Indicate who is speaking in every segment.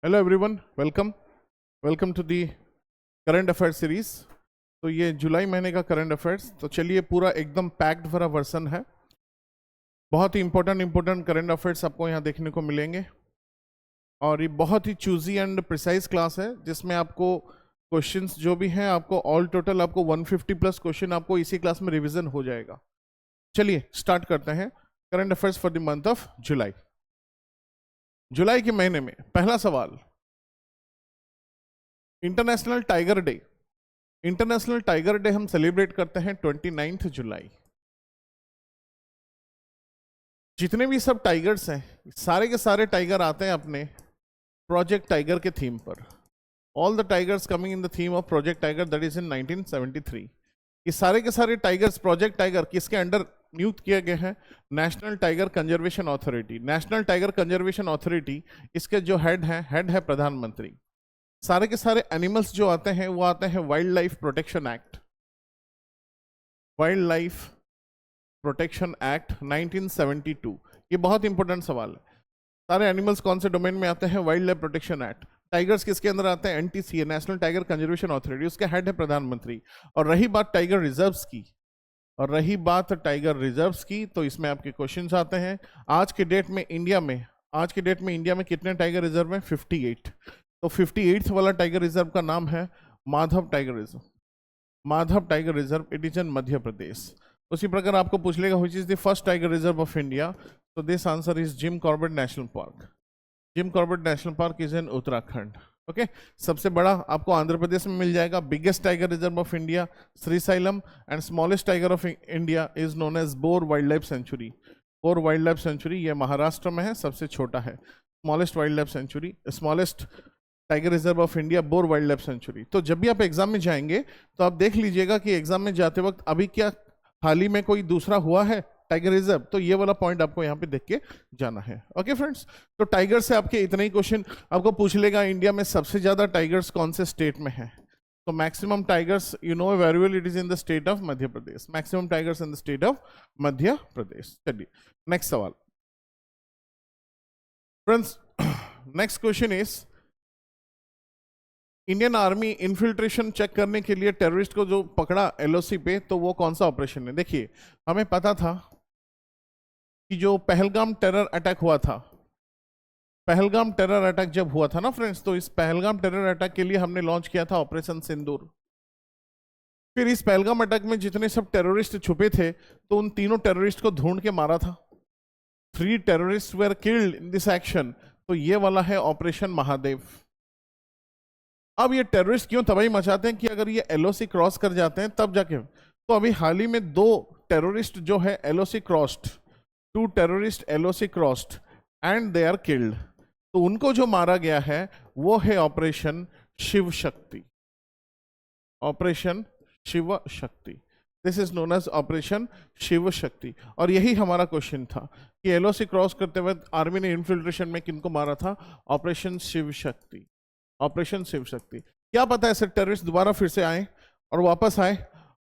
Speaker 1: Hello everyone, welcome to the current affairs series. तो ये जुलाई महीने का करंट अफेयर्स, तो चलिए पूरा एकदम पैक्ड भरा वर्सन है। बहुत ही इंपॉर्टेंट करंट अफेयर्स आपको यहाँ देखने को मिलेंगे और ये बहुत ही चूजी एंड प्रिसाइज क्लास है जिसमें आपको क्वेश्चंस जो भी हैं आपको ऑल टोटल आपको 150 प्लस क्वेश्चन आपको इसी क्लास में रिवीजन हो जाएगा। चलिए स्टार्ट करते हैं current affairs for the month of July. जुलाई के महीने में पहला सवाल, international tiger day. International tiger day हम सेलिब्रेट करते हैं 29 जुलाई। जितने भी सब टाइगर्स हैं, सारे के सारे टाइगर आते हैं अपने प्रोजेक्ट टाइगर के थीम पर। All the tigers coming in the theme of project tiger that is in 1973। ये सारे के सारे टाइगर्स प्रोजेक्ट टाइगर किसके अंडर नियुक्त किए गए हैं? National tiger conservation authority. National tiger conservation authority, इसके जो हेड है प्रधानमंत्री। सारे के सारे एनिमल्स जो आते हैं वो आते हैं wild life protection act. Wild life protection act 1972। ये बहुत इंपॉर्टेंट सवाल है। सारे एनिमल्स कौन से डोमेन में आते हैं? Wild life protection act. Tigers किसके अंदर आते हैं? NTCA, national tiger conservation authority, उसके हेड है प्रधानमंत्री। और रही बात टाइगर रिजर्व्स की, तो इसमें आपके क्वेश्चंस आते हैं। आज के डेट में इंडिया में कितने टाइगर रिजर्व हैं? 58। तो 58th वाला टाइगर रिजर्व का नाम है Madhav tiger reserve. Madhav tiger reserve, it is in Madhya Pradesh. उसी प्रकार आपको पूछ लेगा which is the first tiger reserve of India, तो this answer is Jim Corbett national park. Jim Corbett national park is in Uttarakhand. Okay, सबसे बड़ा आपको आंध्र प्रदेश में मिल जाएगा। Biggest tiger reserve of India Srisailam, and smallest tiger of India is known as Bor wildlife century. Bore wildlife century ये महाराष्ट्र में है, सबसे छोटा है। Smallest wild life sanctuary, smallest tiger reserve of India, bore wildlife century. तो जब भी आप एग्जाम में जाएंगे तो आप देख लीजिएगा कि एग्जाम में जाते वक्त अभी क्या हाल ही में कोई दूसरा हुआ है टाइगर रिजर्व, तो ये वाला पॉइंट आपको यहाँ पे देख के जाना है। ओके फ्रेंड्स, तो टाइगर से आपके इतने ही क्वेश्चन आपको पूछ लेगा। इंडिया में सबसे ज्यादा टाइगर्स कौन से स्टेट में है? तो maximum tigers you know very well, it is in the state of Madhya Pradesh. Maximum tigers in the state of Madhya Pradesh. चलिए नेक्स्ट सवाल friends. Next question is, Indian army infiltration check करने के लिए टेररिस्ट को जो पकड़ा एलओसी पे, तो वो कौन सा ऑपरेशन है? देखिए, हमें पता था कि जो पहलगाम टेरर अटैक हुआ था, पहलगाम टेरर अटैक जब हुआ था ना फ्रेंड्स, तो इस पहलगाम टेरर अटैक के लिए हमने लॉन्च किया था ऑपरेशन सिंदूर। फिर इस पहलगाम अटैक में जितने सब टेररिस्ट छुपे थे, तो उन तीनों टेररिस्ट को ढूंढ के मारा था। 3 terrorist where killed in this action. तो ये वाला है ऑपरेशन महादेव। अब ये टेररिस्ट क्यों तबाही मचाते हैं कि अगर ये एलओसी क्रॉस कर जाते हैं तब जाके। तो अभी हाल ही में 2 टेररिस्ट जो है LOC crossed, 2 terrorist LOC crossed and they are killed. तो उनको जो मारा गया है वो है ऑपरेशन शिव शक्ति। Operation Shiv Shakti, this is known as operation Shiv Shakti. और यही हमारा क्वेश्चन था कि एलओसी क्रॉस करते वक्त आर्मी ने इन्फिल्ट्रेशन में किनको मारा था? ऑपरेशन शिव शक्ति। ऑपरेशन शिव शक्ति। क्या पता है सर टेररिस्ट दोबारा फिर से आए और वापस आए,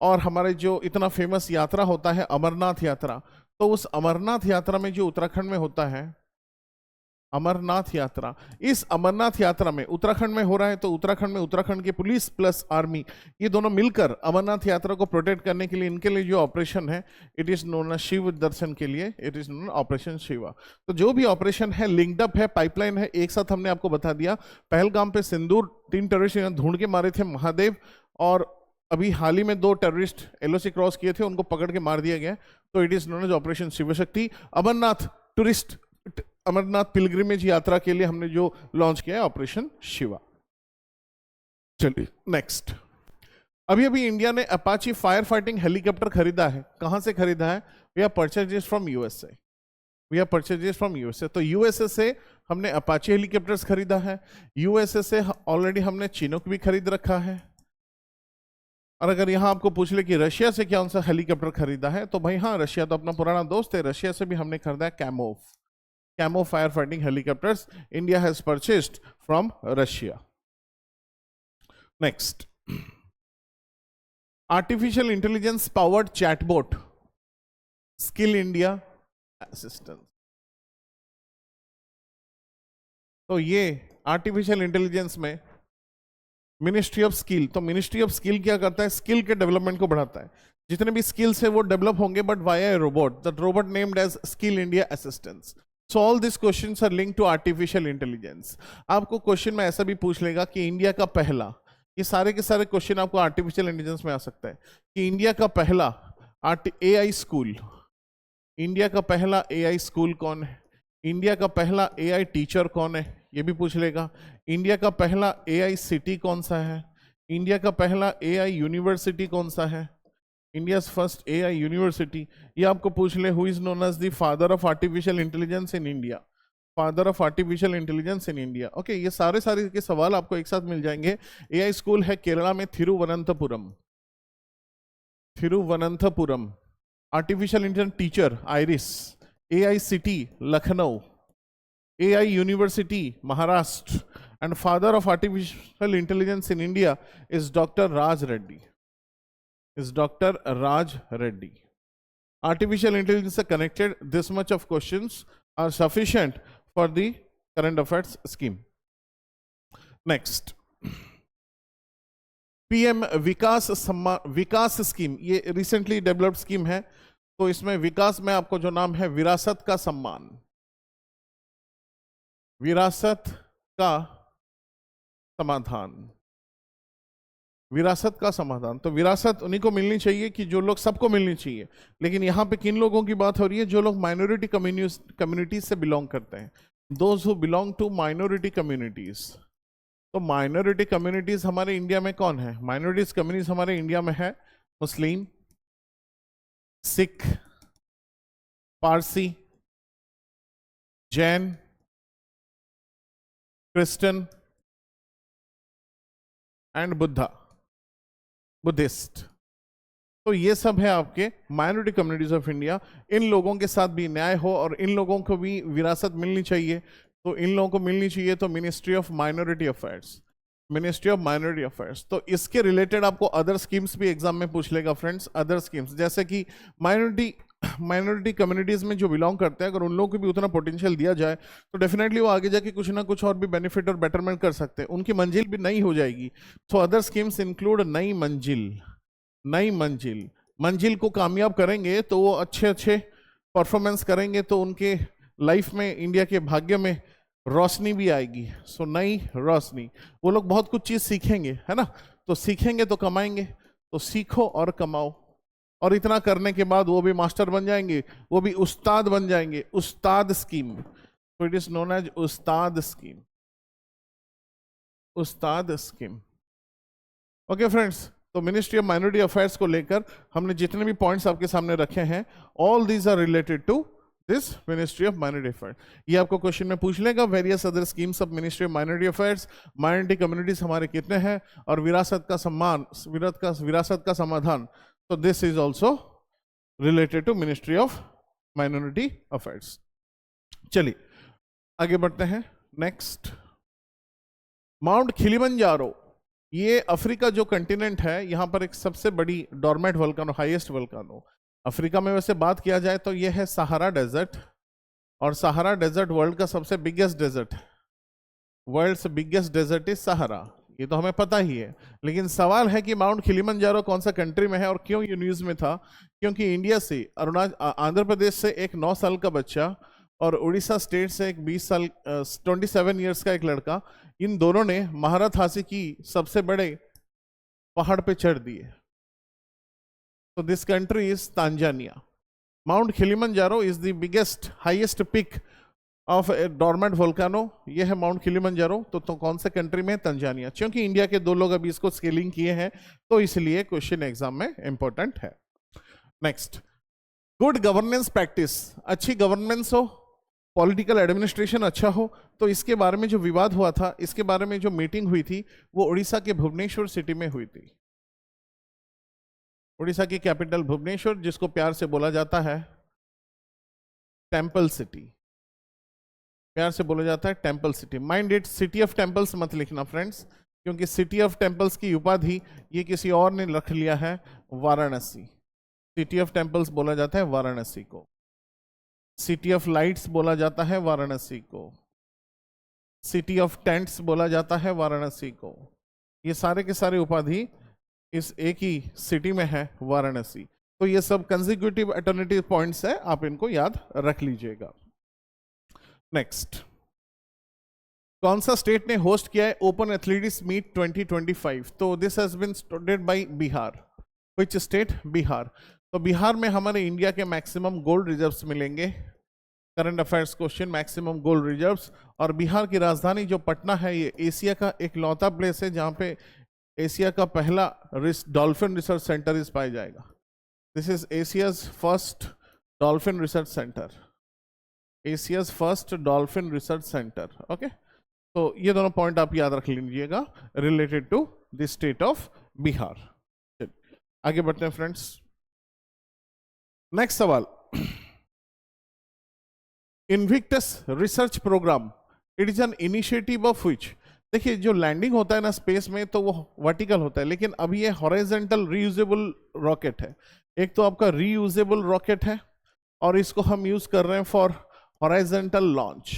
Speaker 1: और हमारे जो इतना फेमस यात्रा होता है अमरनाथ यात्रा, तो उस अमरनाथ यात्रा में जो उत्तराखंड में होता है अमरनाथ यात्रा, इस अमरनाथ यात्रा में उत्तराखंड में हो रहा है, तो उत्तराखंड में उत्तराखंड की पुलिस प्लस आर्मी ये दोनों मिलकर अमरनाथ यात्रा को प्रोटेक्ट करने के लिए इनके लिए जो ऑपरेशन है, it is known as Shiv Darshan के लिए, it is known operation Shiva. तो जो भी ऑपरेशन है लिंक्ड अप है, पाइपलाइन है, एक साथ हमने आपको बता दिया। पहलगाम पे सिंदूर, 3 टेररिस्ट ढूंढ के मारे थे महादेव, और अभी हाल ही में 2 टेररिस्ट एलओसी क्रॉस किए थे, उनको पकड़ के मार दिया गया। तो it is known as operation Shivshakti. Amarnath tourist, Amarnath pilgrimage Yatra के लिए हमने जो लॉन्च किया है ऑपरेशन शिवा। चलिए नेक्स्ट। अभी अभी इंडिया ने अपाची फायर फाइटिंग हेलीकॉप्टर खरीदा है। कहां से खरीदा है? We are purchases from USA. We are purchases from USA. तो यूएसए से हमने अपाची हेलीकॉप्टर्स खरीदा है। यूएसए से ऑलरेडी हमने चिनूक भी खरीद रखा है। और अगर यहां आपको पूछ ले कि रशिया से कौन सा हेलीकॉप्टर खरीदा है, तो भाई हाँ, रशिया तो अपना पुराना दोस्त है। रशिया से भी हमने खरीदा है camo fire fighting helicopters India has purchased from Russia. Next, artificial intelligence powered chatbot skill India assistance. तो ये आर्टिफिशियल इंटेलिजेंस में मिनिस्ट्री ऑफ स्किल, तो मिनिस्ट्री ऑफ स्किल क्या करता है? स्किल के डेवलपमेंट को बढ़ाता है। जितने भी स्किल्स है वो डेवलप होंगे but via a robot, the robot named as skill India assistance. So all this questions are linked to artificial intelligence. आपको क्वेश्चन में ऐसा भी पूछ लेगा कि इंडिया का पहला, ये सारे के सारे क्वेश्चन आपको आर्टिफिशियल इंटेलिजेंस में आ सकता है कि इंडिया का पहला एआई स्कूल, इंडिया का पहला एआई स्कूल कौन है? इंडिया का पहला एआई टीचर कौन है? ये भी पूछ लेगा। इंडिया का पहला एआई सिटी कौन सा है? इंडिया का पहला एआई यूनिवर्सिटी कौन सा है? India's first AI university. ये आपको पूछ ले who is known as the father of artificial intelligence in India, father of artificial intelligence in India. Okay, ये सारे सारे के सवाल आपको एक साथ मिल जाएंगे। एआई स्कूल है केरला में Thiruvananthapuram, Thiruvananthapuram. Artificial intelligence teacher iris. AI city Lucknow, AI university Maharashtra, and father of artificial intelligence in India is doctor Raj Reddy, is Dr. Raj Reddy. Artificial intelligence are connected. This much of questions are sufficient for the current affairs scheme. Next, PM Vikas scheme, ये recently developed scheme है। तो इसमें विकास में आपको जो नाम है विरासत का सम्मान, विरासत का समाधान, विरासत का समाधान। तो विरासत उन्हीं को मिलनी चाहिए कि जो लोग, सबको मिलनी चाहिए, लेकिन यहाँ पे किन लोगों की बात हो रही है? जो लोग माइनॉरिटी कम्युनिटीज से बिलोंग करते हैं, those who belong to minority communities. तो माइनॉरिटी कम्युनिटीज हमारे इंडिया में कौन है? माइनॉरिटीज कम्युनिटीज हमारे इंडिया में है Muslim, Sikh, Parsi, Jain, Christian and Buddhist. तो ये सब है आपके माइनॉरिटी कम्युनिटीज ऑफ इंडिया। इन लोगों के साथ भी न्याय हो और इन लोगों को भी विरासत मिलनी चाहिए। तो इन लोगों को मिलनी चाहिए तो ministry of minority affairs, ministry of minority affairs. तो इसके रिलेटेड आपको अदर स्कीम्स भी एग्जाम में पूछ लेगा फ्रेंड्स। अदर स्कीम्स जैसे कि माइनॉरिटी कम्युनिटीज में जो बिलोंग करते हैं, अगर उन लोगों को भी उतना पोटेंशियल दिया जाए तो डेफिनेटली वो आगे जाके कुछ ना कुछ और भी बेनिफिट और बेटरमेंट कर सकते हैं, उनकी मंजिल भी नई हो जाएगी। सो अदर स्कीम्स इंक्लूड नई मंजिल। मंजिल को कामयाब करेंगे तो वो अच्छे परफॉर्मेंस करेंगे तो उनके लाइफ में, इंडिया के भाग्य में रोशनी भी आएगी। सो नई रोशनी, वो लोग बहुत कुछ चीज सीखेंगे, है ना? तो सीखेंगे तो कमाएंगे, तो सीखो और कमाओ। और इतना करने के बाद वो भी मास्टर बन जाएंगे, वो भी उस्ताद बन जाएंगे। उस्ताद स्कीम, तो it is known as Ustad scheme, Ustad scheme. Okay friends, तो मिनिस्ट्री ऑफ माइनॉरिटी अफेयर्स को लेकर हमने जितने भी पॉइंट्स आपके सामने रखे हैं, all these are related to this ministry of minority affairs. ये आपको क्वेश्चन में पूछ लेगा। Various other schemes of ministry of minority affairs, minority communities हमारे कितने हैं, और विरासत का सम्मान, विरासत का समाधान। So this is also related to Ministry of Minority Affairs. चलिए आगे बढ़ते हैं। नेक्स्ट, माउंट किलिमंजारो, ये अफ्रीका जो कंटिनेंट है, यहाँ पर एक सबसे बड़ी डॉर्मेंट वल्कानो, हाईएस्ट वल्कानो अफ्रीका में। वैसे बात किया जाए तो ये है सहारा डेजर्ट, और सहारा डेजर्ट वर्ल्ड का सबसे biggest desert, world's biggest desert is Sahara, ये तो हमें पता ही है। लेकिन सवाल है कि माउंट किलिमंजारो कौन सा कंट्री में है और क्यों ये न्यूज में था? क्योंकि इंडिया से, आंध्र प्रदेश से एक 9 साल का बच्चा और उड़ीसा स्टेट से एक 27 ईयर्स का एक लड़का, इन दोनों ने महारत हासिल की, सबसे बड़े पहाड़ पे चढ़ दिए। तो this country is Tanzania. Mount Kilimanjaro is the biggest highest peak of a dormant volcano, ये है माउंट किलिमंजारो। तो कौन से कंट्री में? तंजानिया। क्योंकि इंडिया के 2 लोग अभी इसको स्केलिंग किए हैं, तो इसलिए क्वेश्चन एग्जाम में इंपॉर्टेंट है। नेक्स्ट, गुड गवर्नेंस प्रैक्टिस, अच्छी गवर्नेंस हो, पॉलिटिकल एडमिनिस्ट्रेशन अच्छा हो। तो इसके बारे में जो विवाद हुआ था, इसके बारे में जो मीटिंग हुई थी, वो उड़ीसा के भुवनेश्वर सिटी में हुई थी। उड़ीसा की कैपिटल भुवनेश्वर, जिसको प्यार से बोला जाता है टेम्पल सिटी, प्यार से बोला जाता है temple city. Mind it, city of temples मत लिखना फ्रेंड्स, क्योंकि सिटी ऑफ टेम्पल्स की उपाधि ये किसी और ने रख लिया है, वाराणसी। सिटी ऑफ टेम्पल्स बोला जाता है वाराणसी को। सिटी ऑफ लाइट्स बोला जाता है वाराणसी को। सिटी ऑफ टेंट्स बोला जाता है वाराणसी को। ये सारे के सारे उपाधि इस एक ही सिटी में है, वाराणसी। तो ये सब कंसेक्यूटिव अल्टरनेटिव पॉइंट्स है, आप इनको याद रख लीजिएगा। नेक्स्ट, कौन सा स्टेट ने होस्ट किया है ओपन एथलेटिक्स मीट 2025? तो this has been started by Bihar. Which state? Bihar. तो बिहार में हमारे इंडिया के मैक्सिमम गोल्ड रिजर्व्स मिलेंगे। Current affairs question, maximum gold reserves. और बिहार की राजधानी जो पटना है, ये एशिया का एक लौता प्लेस है जहां पे एशिया का पहला डॉल्फिन रिसर्च सेंटर इस पाया जाएगा। This is Asia's first dolphin research centre, Asia's first dolphin research centre. Okay, तो ये दोनों पॉइंट आप याद रख लीजिएगा related to the state of Bihar. आगे बढ़ते हैं फ्रेंड्स। नेक्स्ट सवाल, Invictus research programme, it is an initiative of which? देखिए, जो लैंडिंग होता है ना स्पेस में, तो वो वर्टिकल होता है, लेकिन अभी ये हॉरिजॉन्टल रीयूजेबल रॉकेट है। एक तो आपका रीयूजेबल रॉकेट है और इसको हम यूज कर रहे हैं for horizontal launch,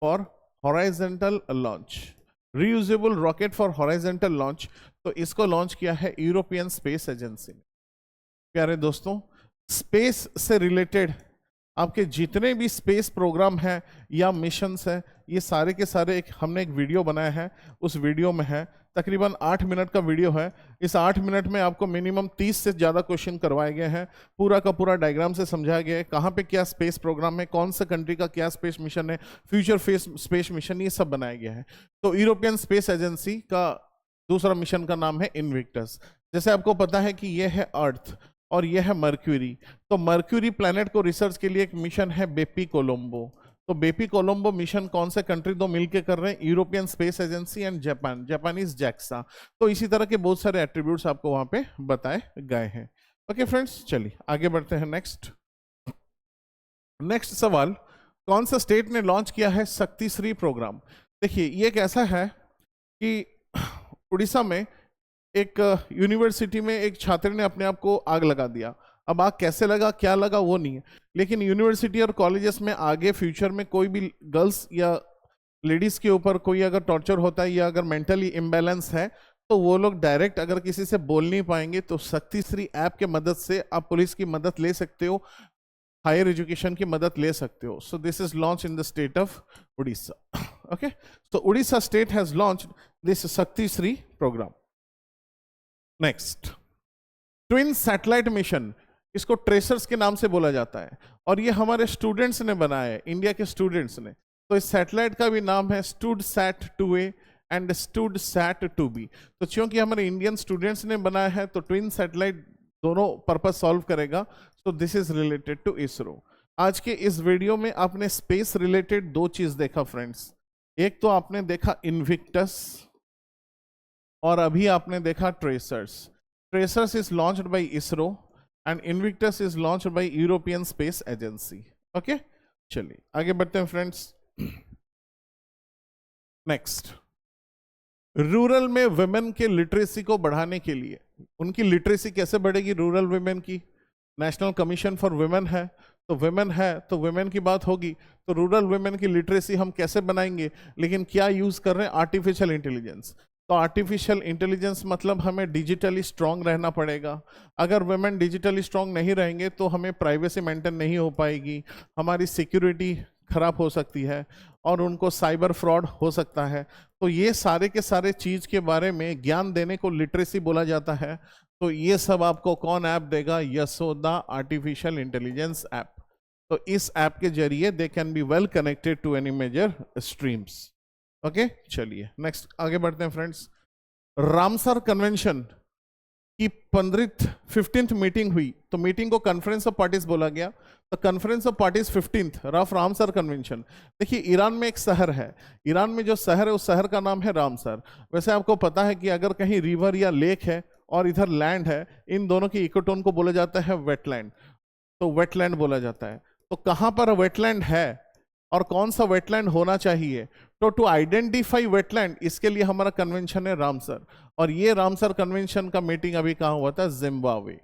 Speaker 1: for horizontal launch, reusable rocket for horizontal launch. तो इसको लॉन्च किया है यूरोपियन स्पेस एजेंसी ने। प्यारे दोस्तों, स्पेस से रिलेटेड आपके जितने भी स्पेस प्रोग्राम हैं या मिशंस हैं, ये सारे के सारे हमने एक वीडियो बनाया है, उस वीडियो में है, तकरीबन 8 मिनट का वीडियो है। इस 8 मिनट में आपको मिनिमम 30 से ज़्यादा क्वेश्चन करवाए गए हैं, पूरा का पूरा डायग्राम से समझाया गया है कहाँ पे क्या स्पेस प्रोग्राम है, कौन सा कंट्री का क्या स्पेस मिशन है, फ्यूचर स्पेस मिशन, ये सब बनाया गया है। तो यूरोपियन स्पेस एजेंसी का दूसरा मिशन का नाम है इनविक्टस। जैसे आपको पता है कि ये है अर्थ और ये है मर्क्यूरी। तो मर्क्यूरी प्लैनेट को रिसर्च के लिए एक मिशन है बेपी कोलंबो। तो बेपी कोलंबो मिशन कौन से कंट्री दो मिलके कर रहे हैं? European space agency and Japan, Japanese JAXA. तो इसी तरह के बहुत सारे एट्रीब्यूट्स आपको वहां पे बताए गए हैं। ओके फ्रेंड्स, चलिए आगे बढ़ते हैं। नेक्स्ट सवाल, कौन सा स्टेट ने लॉन्च किया है शक्तिश्री प्रोग्राम? देखिए, ये एक ऐसा है कि उड़ीसा में एक यूनिवर्सिटी में एक छात्र ने अपने आप को आग लगा दिया। अब आग कैसे लगा, क्या लगा, वो नहीं है, लेकिन यूनिवर्सिटी और कॉलेजेस में आगे फ्यूचर में कोई भी गर्ल्स या लेडीज के ऊपर कोई अगर टॉर्चर होता है या अगर मेंटली इम्बैलेंस है, तो वो लोग डायरेक्ट अगर किसी से बोल नहीं पाएंगे तो शक्तिश्री ऐप के मदद से आप पुलिस की मदद ले सकते हो, हायर एजुकेशन की मदद ले सकते हो। So this is launch in the state of Orissa. Okay, तो Orissa state has launch this Shaktishri program. Next, twin satellite mission, इसको ट्रेसर्स के नाम से बोला जाता है और ये हमारे स्टूडेंट्स ने बनाया है, इंडिया के स्टूडेंट्स ने। तो इस सैटेलाइट का भी नाम है स्टूडसैट 2A एंड स्टूडसैट 2B। तो क्योंकि हमारे इंडियन स्टूडेंट्स ने बनाया है, तो ट्विन सैटेलाइट दोनों पर्पज सॉल्व करेगा। So this is related to ISRO. आज के इस वीडियो में आपने स्पेस रिलेटेड 2 चीज देखा फ्रेंड्स। एक तो आपने देखा इनविक्टस और अभी आपने देखा tracers. Tracers is launched by ISRO and Invictus is launched by European space agency. Okay, चलिए आगे बढ़ते हैं फ्रेंड्स। नेक्स्ट, रूरल में वुमेन के लिटरेसी को बढ़ाने के लिए, उनकी लिटरेसी कैसे बढ़ेगी रूरल वुमेन की? नेशनल कमीशन फॉर वुमेन है, तो वुमेन है तो वुमेन की बात होगी, तो रूरल वुमेन की लिटरेसी हम कैसे बनाएंगे? लेकिन क्या यूज कर रहे हैं? Artificial intelligence. तो आर्टिफिशियल इंटेलिजेंस मतलब हमें डिजिटली स्ट्रांग रहना पड़ेगा। अगर वुमेन डिजिटली स्ट्रांग नहीं रहेंगे तो हमें प्राइवेसी मेंटेन नहीं हो पाएगी, हमारी सिक्योरिटी खराब हो सकती है और उनको साइबर फ्रॉड हो सकता है। तो ये सारे के सारे चीज के बारे में ज्ञान देने को लिटरेसी बोला जाता है। तो ये सब आपको कौन ऐप देगा? Yashoda artificial intelligence app. तो इस ऐप के जरिए they can be well connected to any major streams. Okay, चलिए नेक्स्ट आगे बढ़ते हैं फ्रेंड्स। रामसर कन्वेंशन की 15th मीटिंग हुई, तो मीटिंग को कॉन्फ्रेंस ऑफ पार्टीज बोला गया। तो conference of parties 15th rough Ramsar convention. देखिए, ईरान में एक शहर है, ईरान में जो शहर है उस शहर का नाम है रामसर। वैसे आपको पता है कि अगर कहीं रिवर या लेक है और इधर लैंड है, इन दोनों की इकोटोन को बोला जाता है वेटलैंड। तो वेटलैंड बोला जाता है। तो कहां पर वेटलैंड है और कौन सा वेटलैंड होना चाहिए? तो टू आइडेंटिफाई वेटलैंड, इसके लिए हमारा कन्वेंशन है रामसर। और ये रामसर कन्वेंशन का मीटिंग अभी कहां हुआ था? Zimbabwe.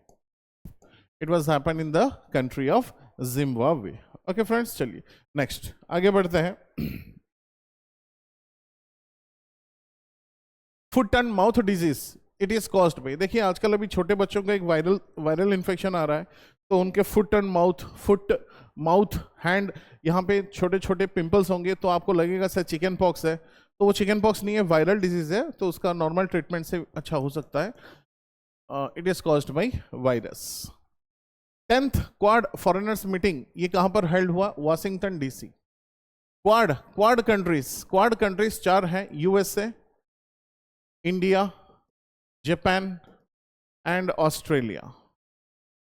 Speaker 1: It was happen in the country of Zimbabwe. Okay friends, चलिए नेक्स्ट आगे बढ़ते हैं। Foot and mouth disease, it is caused by, देखिए आजकल अभी छोटे बच्चों को एक वायरल इन्फेक्शन आ रहा है, तो उनके फुट एंड माउथ हैंड यहाँ पे छोटे छोटे पिंपल्स होंगे, तो आपको लगेगा सर चिकन पॉक्स है, तो वो चिकन पॉक्स नहीं है, वायरल डिजीज है, तो उसका नॉर्मल ट्रीटमेंट से अच्छा हो सकता है. It is caused by virus. 10th quad foreigners meeting, ये कहां पर हेल्ड हुआ? Washington DC. क्वाड कंट्रीज 4 हैं, USA, India, Japan and Australia.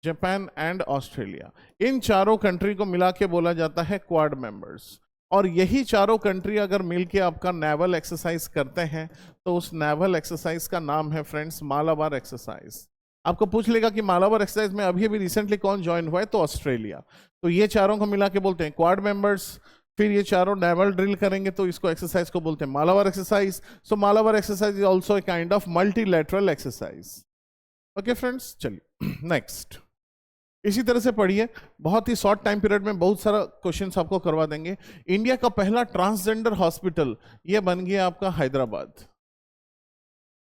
Speaker 1: Japan and Australia, इन चारों कंट्री को मिला के बोला जाता है क्वाड मेंबर्स. और यही चारों कंट्री अगर मिलके आपका नेवल एक्सरसाइज करते हैं, तो उस नेवल एक्सरसाइज का नाम है फ्रेंड्स मालाबार एक्सरसाइज. आपको पूछ लेगा कि मालाबार एक्सरसाइज में अभी रिसेंटली कौन ज्वाइन हुआ है, तो ऑस्ट्रेलिया. तो ये चारों को मिला के बोलते हैं क्वाड मेंबर्स. फिर ये चारों नेवल ड्रिल करेंगे, तो इसको एक्सरसाइज को बोलते हैं Malabar exercise. So Malabar exercise is also a kind of multilateral exercise. Okay friends, चलिए नेक्स्ट. इसी तरह से पढ़िए, बहुत ही शॉर्ट टाइम पीरियड में बहुत सारा क्वेश्चंस आपको करवा देंगे. इंडिया का पहला ट्रांसजेंडर हॉस्पिटल ये बन गया आपका हैदराबाद.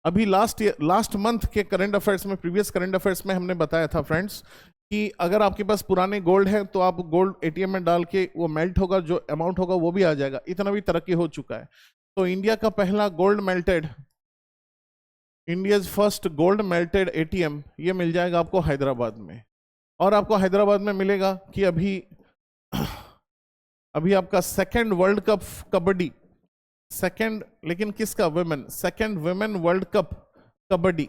Speaker 1: अभी लास्ट मंथ के करंट अफेयर्स में, प्रीवियस करंट अफेयर्स में हमने बताया था फ्रेंड्स कि अगर आपके पास पुराने गोल्ड है तो आप गोल्ड एटीएम में डाल के वो मेल्ट होगा, जो अमाउंट होगा वो भी आ जाएगा. इतना भी तरक्की हो चुका है. तो इंडिया का पहला gold melted, India's first gold melted ATM, ये मिल जाएगा आपको हैदराबाद में. और आपको हैदराबाद में मिलेगा कि अभी आपका second world cup kabaddi, second, लेकिन किसका? Women, second women world cup kabaddi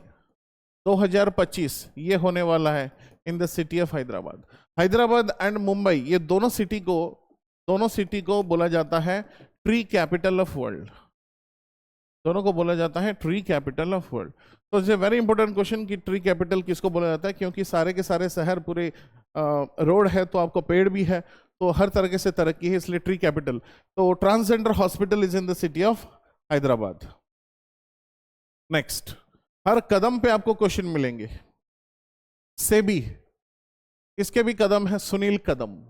Speaker 1: 2025 ये होने वाला है इन the city of Hyderabad. Hyderabad and Mumbai, ये दोनों सिटी को बोला जाता है ट्री कैपिटल ऑफ वर्ल्ड. दोनों को बोला जाता है ट्री कैपिटल ऑफ वर्ल्ड. तो it's a very important question कि ट्री कैपिटल किसको बोला जाता है, क्योंकि सारे के सारे शहर पूरे रोड है, तो आपको पेड़ भी है, तो हर तरह से तरक्की है, इसलिए ट्री कैपिटल. तो transgender hospital is in the city of Hyderabad. Next, हर कदम पे आपको क्वेश्चन मिलेंगे. सेबी, इसके भी कदम है Sunil Kadam,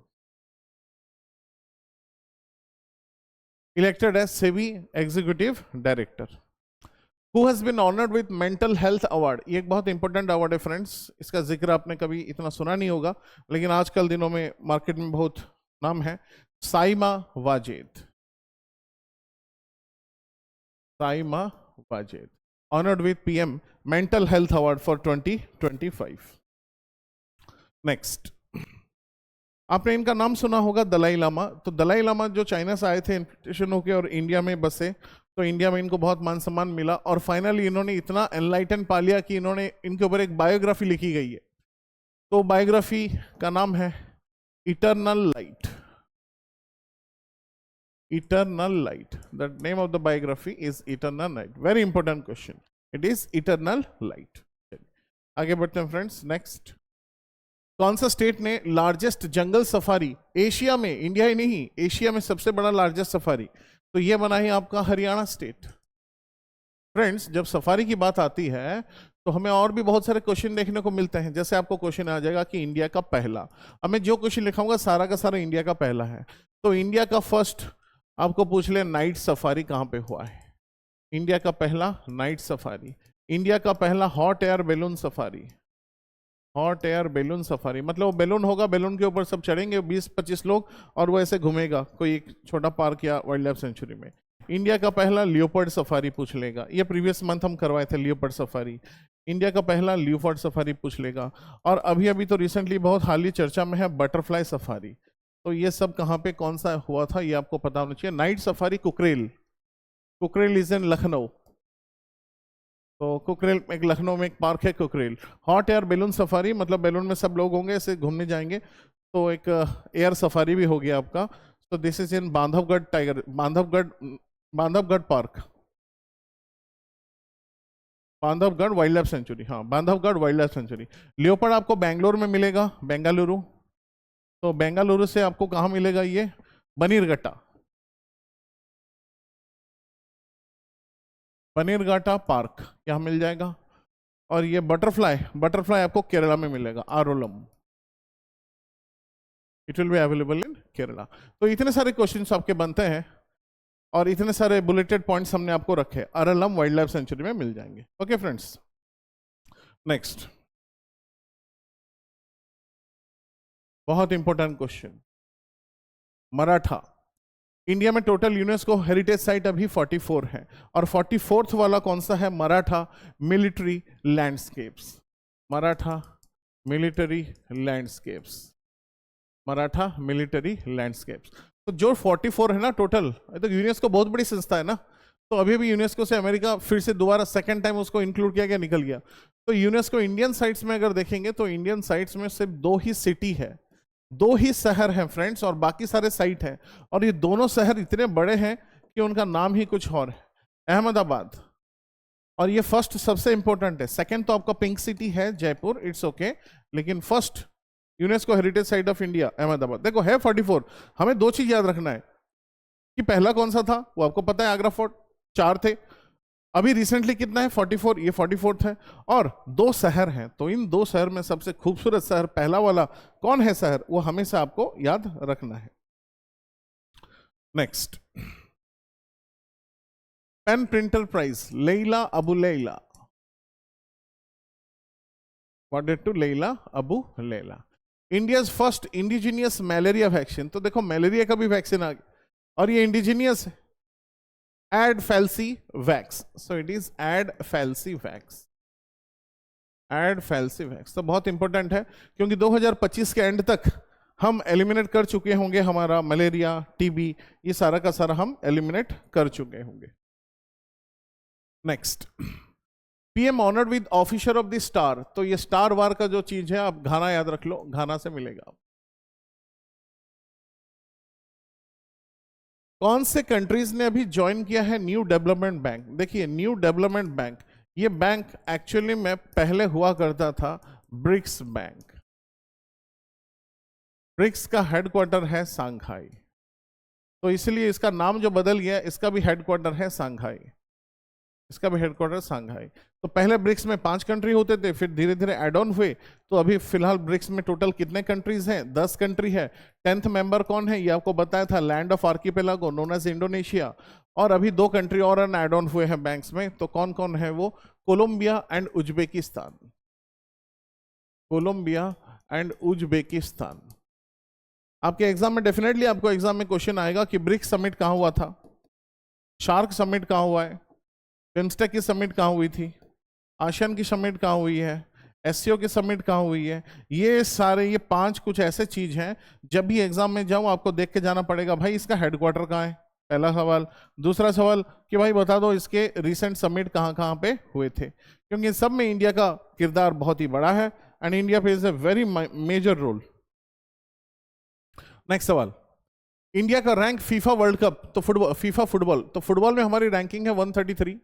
Speaker 1: elected as SEBI executive director. Who has been honored with mental health award? ये एक बहुत इंपॉर्टेंट अवार्ड है फ्रेंड्स. इसका जिक्र आपने कभी इतना सुना नहीं होगा, लेकिन आजकल दिनों में मार्केट में बहुत नाम है. Saima Wazed, Saima Wazed honored with PM mental health award for 2025. Next, आपने इनका नाम सुना होगा दलाई लामा. तो दलाई लामा जो चाइना से आए थे इन्विटेशन होके और इंडिया में बसे, तो इंडिया में इनको बहुत मान सम्मान मिला, और फाइनली इन्होंने इतना एनलाइटन पा लिया कि इनके ऊपर एक बायोग्राफी लिखी गई है. तो बायोग्राफी का नाम है eternal light. Eternal light, the name of the biography is eternal light. Very important question, it is eternal light. आगे बढ़ते हैं फ्रेंड्स. नेक्स्ट, कौन सा स्टेट ने लार्जेस्ट जंगल सफारी एशिया में, इंडिया ही नहीं एशिया में सबसे बड़ा लार्जेस्ट सफारी, तो ये बना है आपका हरियाणा स्टेट. फ्रेंड्स, जब सफारी की बात आती है तो हमें और भी बहुत सारे क्वेश्चन देखने को मिलते हैं. जैसे आपको क्वेश्चन आ जाएगा कि इंडिया का पहला, अब मैं जो क्वेश्चन लिखाऊंगा सारा का सारा इंडिया का पहला है. तो इंडिया का फर्स्ट आपको पूछ ले, नाइट सफारी कहां पे हुआ है? इंडिया का पहला नाइट सफारी. इंडिया का पहला hot air balloon safari. Hot air balloon safari मतलब वो बैलून होगा, बैलून के ऊपर सब चढ़ेंगे 20-25 लोग, और वो ऐसे घूमेगा कोई एक छोटा पार्क या वाइल्ड लाइफ सेंचुरी में. इंडिया का पहला लियोपर्ड सफारी पूछ लेगा, ये प्रीवियस मंथ हम करवाए थे लियोपर्ड सफारी. इंडिया का पहला लियोपर्ड सफारी पूछ लेगा. और अभी अभी तो रिसेंटली बहुत हाल ही चर्चा में है बटरफ्लाई सफारी. तो ये सब कहाँ पे कौन सा हुआ था ये आपको पता होना चाहिए. Night safari Kukrail, Kukrail is in Lucknow. तो कुकरेल एक लखनऊ में एक पार्क है Kukrail. Hot air balloon safari मतलब बैलून में सब लोग होंगे, ऐसे घूमने जाएंगे, तो एक एयर सफारी भी हो गया आपका. तो this is in Bandhavgarh tiger, Bandhavgarh park, Bandhavgarh wildlife sanctuary. हाँ, Bandhavgarh wildlife sanctuary. Leopard आपको बेंगलोर में मिलेगा, बेंगलुरु. तो बेंगलुरु से आपको कहाँ मिलेगा? ये बनीरघट्टा, बनीरघट्टा पार्क यहाँ मिल जाएगा. और ये बटरफ्लाई आपको केरला में मिलेगा, Aralam. It will be available in Kerala. तो इतने सारे क्वेश्चंस आपके बनते हैं. और इतने सारे बुलेटेड पॉइंट्स हमने आपको रखे, अरलम वाइल्ड लाइफ सेंचुरी में मिल जाएंगे। ओके फ्रेंड्स, नेक्स्ट बहुत इंपॉर्टेंट क्वेश्चन, मराठा। इंडिया में टोटल यूनेस्को हेरिटेज साइट अभी 44 है, और 44th वाला कौन सा है? Maratha military landscapes. Maratha military landscapes, Maratha military landscapes. तो जो 44 है ना टोटल, तो यूनेस्को बहुत बड़ी संस्था है ना, तो अभी भी यूनेस्को से अमेरिका फिर से दोबारा सेकंड टाइम उसको इंक्लूड किया गया, निकल गया। तो यूनेस्को इंडियन साइट्स में अगर देखेंगे तो इंडियन साइट्स में सिर्फ 2 ही सिटी है, 2 ही शहर हैं फ्रेंड्स, और बाकी सारे साइट हैं। और ये दोनों शहर इतने बड़े हैं कि उनका नाम ही कुछ और है, अहमदाबाद। और ये फर्स्ट सबसे इंपॉर्टेंट है, सेकंड तो आपका पिंक सिटी है जयपुर, इट्स ओके, लेकिन first UNESCO heritage site of India Ahmedabad. देखो है 44, हमें 2 चीज याद रखना है कि पहला कौन सा था, वो आपको पता है, आगरा फोर्ट, 4 थे। अभी रिसेंटली कितना है? 44, ये 44th है। और 2 शहर हैं, तो इन 2 शहर में सबसे खूबसूरत शहर पहला वाला कौन है शहर, वो हमेशा आपको याद रखना है। Next, pen printer prize, Laila Abu Laila, awarded to Laila Abu Laila. India's first indigenous malaria vaccine, तो देखो मलेरिया का भी वैक्सीन आ गया, और ये इंडिजिनियस है, एडफेल्सीवैक्स। सो इट इज एडफेल्सीवैक्स, एडफेल्सीवैक्स। तो बहुत इंपॉर्टेंट है, क्योंकि 2025 के एंड तक हम एलिमिनेट कर चुके होंगे हमारा मलेरिया, टीबी, ये सारा का सारा हम एलिमिनेट कर चुके होंगे। Next, PM honoured with officer of the star, तो ये स्टार वार का जो चीज है, आप घाना याद रख लो, घाना से मिलेगा। कौन से कंट्रीज ने अभी ज्वाइन किया है न्यू डेवलपमेंट बैंक? देखिए न्यू डेवलपमेंट बैंक, ये बैंक एक्चुअली में पहले हुआ करता था ब्रिक्स बैंक। ब्रिक्स का हेडक्वार्टर है सांघाई, तो इसलिए इसका नाम जो बदल गया, इसका भी हेडक्वार्टर है सांघाई, इसका भी हेडक्वार्टर सांघाई। तो पहले ब्रिक्स में 5 कंट्री होते थे, फिर धीरे धीरे एड ऑन हुए, तो अभी फिलहाल ब्रिक्स में टोटल कितने कंट्रीज हैं? 10 कंट्री है। 10th मेंबर कौन है? ये आपको बताया था, land of archipelago known as Indonesia. और अभी 2 कंट्री और एड ऑन हुए हैं बैंक्स में, तो कौन कौन है वो? Colombia and Uzbekistan, Colombia and Uzbekistan. आपके एग्जाम में डेफिनेटली आपको एग्जाम में क्वेश्चन आएगा कि ब्रिक्स समिट कहां हुआ था, शार्क समिट कहां हुआ है, बिम्स्टेक की समिट कहां हुई थी, आसियान की समिट कहां हुई है, एससीओ की समिट कहां हुई है। ये सारे, ये 5 कुछ ऐसे चीज हैं, जब भी एग्जाम में जाऊं आपको देख के जाना पड़ेगा, भाई इसका हेडक्वार्टर कहाँ है, पहला सवाल। दूसरा सवाल कि भाई बता दो इसके रिसेंट समिट कहाँ कहाँ पे हुए थे, क्योंकि सब में इंडिया का किरदार बहुत ही बड़ा है, and India plays a very major role. Next सवाल, इंडिया का रैंक फीफा वर्ल्ड कप, तो फुटबॉल, फीफा फुटबॉल, तो फुटबॉल में हमारी रैंकिंग है 133।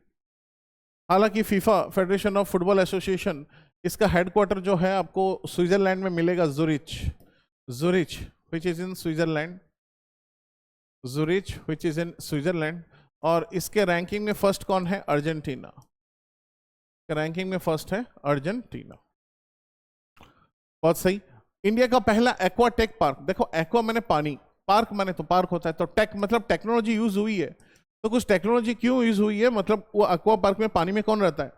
Speaker 1: हालांकि FIFA federation of football association, इसका हेडक्वार्टर जो है आपको स्विट्जरलैंड में मिलेगा, Zurich, Zurich which is in Switzerland, Zurich which is in Switzerland. और इसके रैंकिंग में फर्स्ट कौन है? अर्जेंटीना, रैंकिंग में फर्स्ट है अर्जेंटीना। बहुत सही। इंडिया का पहला एक्वाटेक पार्क, देखो एक्वा माने पानी, पार्क माने तो पार्क होता है, तो टेक मतलब टेक्नोलॉजी यूज हुई है, तो कुछ टेक्नोलॉजी क्यों यूज हुई है, मतलब वो एक्वा पार्क में पानी में कौन रहता है?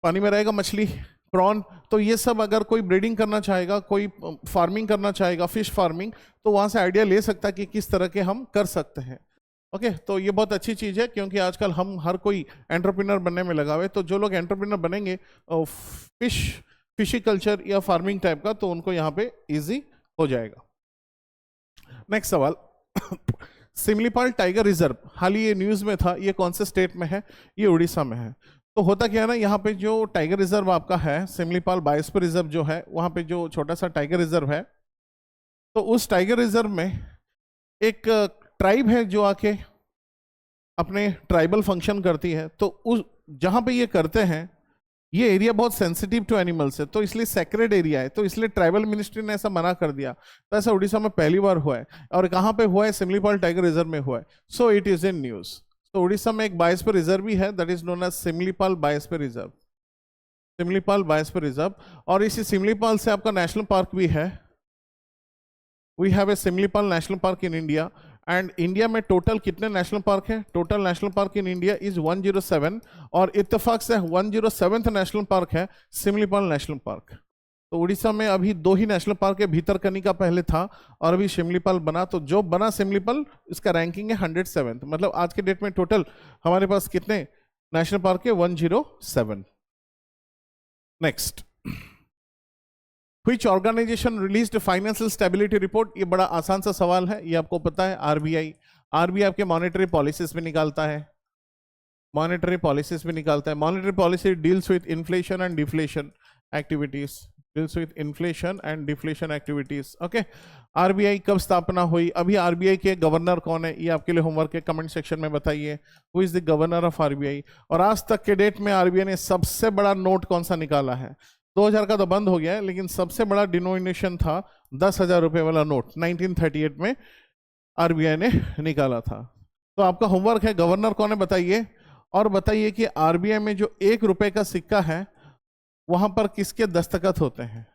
Speaker 1: पानी में रहेगा मछली, प्रॉन। तो ये सब अगर कोई ब्रीडिंग करना चाहेगा, कोई फार्मिंग करना चाहेगा, फिश फार्मिंग, तो वहां से आइडिया ले सकता है कि किस तरह के हम कर सकते हैं। ओके, तो ये बहुत अच्छी चीज है, क्योंकि आजकल हम हर कोई एंटरप्रेन्योर बनने में लगा हुए, तो जो लोग एंटरप्रेन्योर बनेंगे फिशिकल्चर या फार्मिंग टाइप का, तो उनको यहाँ पे इजी हो जाएगा। नेक्स्ट सवाल, सिमलीपाल टाइगर रिजर्व, हाल ही ये न्यूज में था, ये कौन से स्टेट में है? ये उड़ीसा में है। तो होता क्या है ना, यहाँ पे जो टाइगर रिजर्व आपका है, सिमलीपाल बायोस्फीयर रिजर्व जो है, वहाँ पे जो छोटा सा टाइगर रिजर्व है, तो उस टाइगर रिजर्व में एक ट्राइब है जो आके अपने ट्राइबल फंक्शन करती है, तो उस जहाँ पे ये करते हैं, ये एरिया बहुत सेंसिटिव टू एनिमल्स है, तो इसलिए सेक्रेड एरिया है, तो इसलिए ट्राइबल मिनिस्ट्री ने ऐसा मना कर दिया। तो ऐसा उड़ीसा में पहली बार हुआ है, और कहाँ पे हुआ है? सिमलीपाल टाइगर रिजर्व में हुआ है। So it is in news. तो उड़ीसा में एक बायोस्फीयर रिजर्व भी है, that is known as Simlipal biosphere reserve, Simlipal biosphere reserve. और इसी सिमलीपाल से आपका नेशनल पार्क भी है, we have a Simlipal national park in India, and India में टोटल कितने नेशनल पार्क है? Total national park in India is 107 और इत्तेफाक से 107th नेशनल पार्क है सिमलीपाल नेशनल पार्क। तो उड़ीसा में अभी 2 ही नेशनल पार्क है, भीतरकनिका पहले था और अभी सिमलीपाल बना। तो जो बना सिमलीपाल, इसका रैंकिंग है 107, मतलब आज के डेट में टोटल हमारे पास कितने नेशनल पार्क है? 107। Next, which organisation released financial stability report? ये बड़ा आसान सा सवाल है, ये आपको पता है, आरबीआई। आरबीआई आपके मॉनेटरी पॉलिसीज भी निकालता है, मॉनेटरी पॉलिसीज भी निकालता है। Monetary policy deals with inflation and deflation activities, deals with inflation and deflation activities. Okay, RBI कब स्थापना हुई? अभी आरबीआई के गवर्नर कौन है? ये आपके लिए होमवर्क है, कमेंट सेक्शन में बताइए, who is the governor of RBI. और आज तक के डेट में आरबीआई ने सबसे बड़ा नोट कौन सा निकाला है? 2000 का तो बंद हो गया है, लेकिन सबसे बड़ा डिनोमिनेशन था 10,000 रुपए वाला नोट, 1938 में आरबीआई ने निकाला था। तो आपका होमवर्क है, गवर्नर कौन है बताइए, और बताइए कि आरबीआई में जो 1 रुपए का सिक्का है वहां पर किसके दस्तखत होते हैं,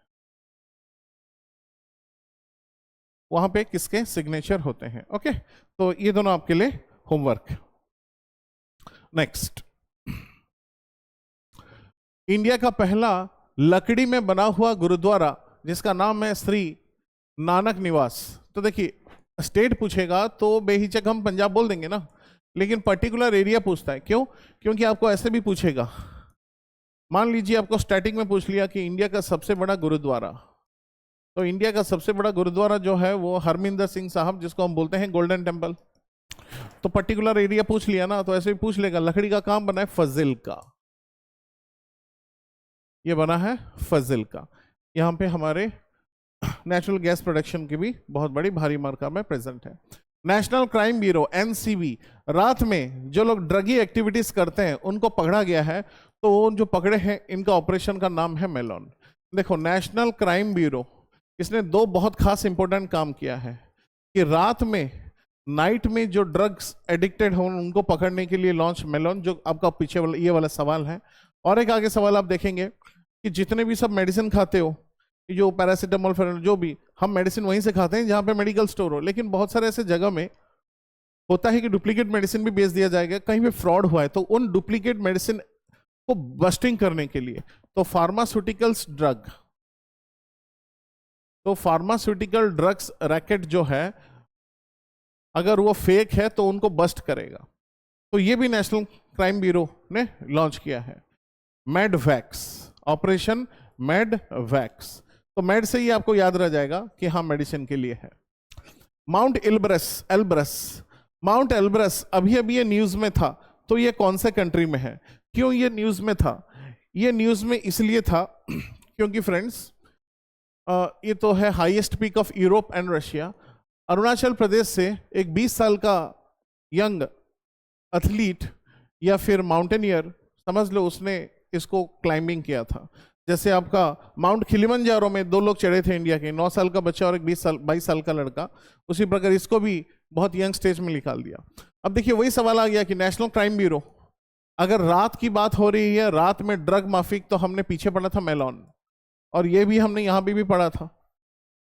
Speaker 1: वहां पे किसके सिग्नेचर होते हैं। ओके, तो ये दोनों आपके लिए होमवर्क। नेक्स्ट, इंडिया का पहला लकड़ी में बना हुआ गुरुद्वारा जिसका नाम है श्री नानक निवास। तो देखिए, स्टेट पूछेगा तो बेहिचक हम पंजाब बोल देंगे ना, लेकिन पर्टिकुलर एरिया पूछता है। क्यों? क्योंकि आपको ऐसे भी पूछेगा, मान लीजिए आपको स्टार्टिंग में पूछ लिया कि इंडिया का सबसे बड़ा गुरुद्वारा, तो इंडिया का सबसे बड़ा गुरुद्वारा जो है वो हरमिंदर सिंह साहब, जिसको हम बोलते हैं गोल्डन टेम्पल। तो पर्टिकुलर एरिया पूछ लिया ना, तो ऐसे भी पूछ लेगा लकड़ी का काम बना है फजिल का, ये बना है फजिल का। यहाँ पे हमारे नेचुरल गैस प्रोडक्शन की भी बहुत बड़ी भारी मात्रा में प्रेजेंट है। नेशनल क्राइम ब्यूरो एनसीबी, रात में जो लोग ड्रगी एक्टिविटीज करते हैं उनको पकड़ा गया है, तो जो पकड़े हैं इनका ऑपरेशन का नाम है मेलॉन। देखो, नेशनल क्राइम ब्यूरो इसने 2 बहुत खास इंपॉर्टेंट काम किया है कि रात में, नाइट में जो ड्रग्स एडिक्टेड हो उनको पकड़ने के लिए लॉन्च मेलॉन, जो आपका पीछे वाला ये वाला सवाल है। और एक आगे सवाल आप देखेंगे कि जितने भी सब मेडिसिन खाते हो, जो पैरासिटामोल, जो भी, हम मेडिसिन वहीं से खाते हैं जहां पे मेडिकल स्टोर हो, लेकिन बहुत सारे ऐसे जगह में होता है कि डुप्लीकेट मेडिसिन भी बेच दिया जाएगा, कहीं पे फ्रॉड हुआ है। तो उन डुप्लीकेट मेडिसिन को बस्टिंग करने के लिए तो फार्मास्यूटिकल्स ड्रग, तो फार्मास्यूटिकल ड्रग्स रैकेट जो है, अगर वो फेक है तो उनको बस्ट करेगा। तो ये भी नेशनल क्राइम ब्यूरो ने लॉन्च किया है, मेडवैक्स, ऑपरेशन मेडवैक्स। तो मेड से ही आपको याद रह जाएगा कि हाँ मेडिसिन के लिए है। माउंट एल्ब्रस, माउंट एल्ब्रस अभी अभी ये न्यूज में था, तो ये कौन से कंट्री में है? क्यों ये न्यूज में था? ये न्यूज में इसलिए था क्योंकि फ्रेंड्स, ये तो है highest peak of Europe and Russia. Arunachal Pradesh से एक 20 साल का यंग एथलीट या फिर माउंटेनियर समझ लो, उसने इसको क्लाइंबिंग किया था। जैसे आपका माउंट किलिमंजारो में 2 लोग चढ़े थे इंडिया के, 9 साल का बच्चा और एक 22 साल का लड़का, उसी प्रकार इसको भी बहुत यंग स्टेज में निकाल दिया। अब देखिए, वही सवाल आ गया कि नेशनल क्राइम ब्यूरो, अगर रात की बात हो रही है, रात में ड्रग माफिक, तो हमने पीछे पढ़ा था मेलॉन, और ये भी हमने यहाँ पे भी पढ़ा था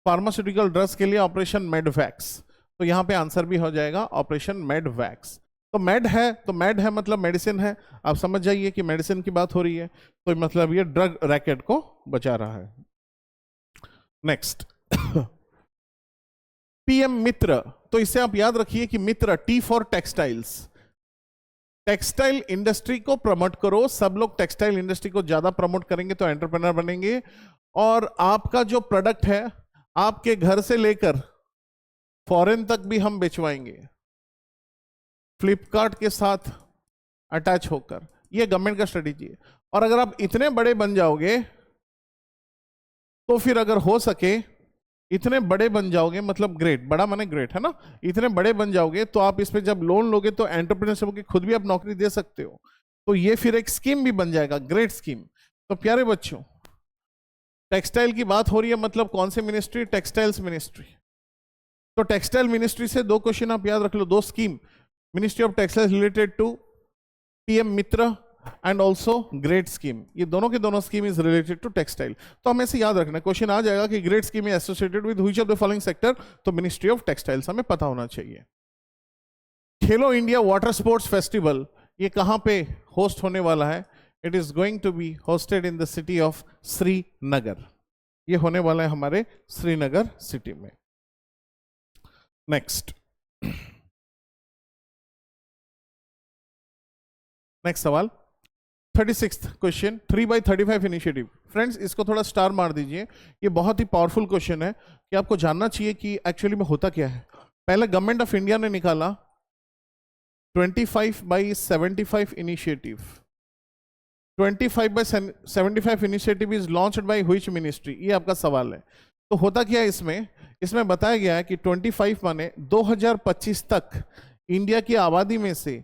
Speaker 1: फार्मास्यूटिकल ड्रग्स के लिए ऑपरेशन मेडवैक्स। तो यहाँ पे आंसर भी हो जाएगा ऑपरेशन मेडवैक्स। तो मेड है, तो मेड है मतलब मेडिसिन है, आप समझ जाइए कि मेडिसिन की बात हो रही है, तो मतलब ये ड्रग रैकेट को बचा रहा है। नेक्स्ट, पीएम मित्र, तो इससे आप याद रखिए कि Mitra, T for textiles, textile industry को प्रमोट करो। सब लोग टेक्सटाइल इंडस्ट्री को ज्यादा प्रमोट करेंगे तो एंटरप्रेन्योर बनेंगे, और आपका जो प्रोडक्ट है आपके घर से लेकर फॉरेन तक भी हम बेचवाएंगे, फ्लिपकार्ट के साथ अटैच होकर। ये गवर्नमेंट का स्ट्रेटेजी है। और अगर आप इतने बड़े बन जाओगे, तो फिर अगर हो सके इतने बड़े बन जाओगे, मतलब ग्रेट, बड़ा माने ग्रेट है ना, इतने बड़े बन जाओगे तो आप इस पे जब लोन लोगे तो एंटरप्रेन्योरशिप की खुद भी आप नौकरी दे सकते हो। तो ये फिर एक स्कीम भी बन जाएगा, ग्रेट स्कीम। तो प्यारे बच्चों, टेक्सटाइल की बात हो रही है, मतलब कौन सी मिनिस्ट्री? Textiles ministry. तो टेक्सटाइल मिनिस्ट्री से 2 क्वेश्चन आप याद रख लो, 2 scheme, ministry of textiles related to PM Mitra and also great scheme. ये दोनों के दोनों scheme is related to textile. तो हमें से याद रखना, क्वेश्चन आ जाएगा कि great scheme is associated with which of the following sector, तो मिनिस्ट्री ऑफ टेक्सटाइल्स हमें पता होना चाहिए। खेलो इंडिया वाटर स्पोर्ट्स फेस्टिवल ये कहां पे होस्ट होने वाला है? It is going to be hosted in the city of Srinagar. ये होने वाला है हमारे श्रीनगर सिटी में। नेक्स्ट सवाल 36th क्वेश्चन, 3/35 इनिशिएटिव। फ्रेंड्स इसको थोड़ा स्टार मार दीजिए, ये बहुत ही पावरफुल क्वेश्चन है कि आपको जानना चाहिए कि एक्चुअली में होता क्या है। पहले गवर्नमेंट ऑफ इंडिया ने निकाला 25/75 initiative. 25/75 initiative is launched by which ministry? ये आपका सवाल है। तो होता क्या है इसमें बताया गया है कि 25 माने 2025 तक इंडिया की आबादी में से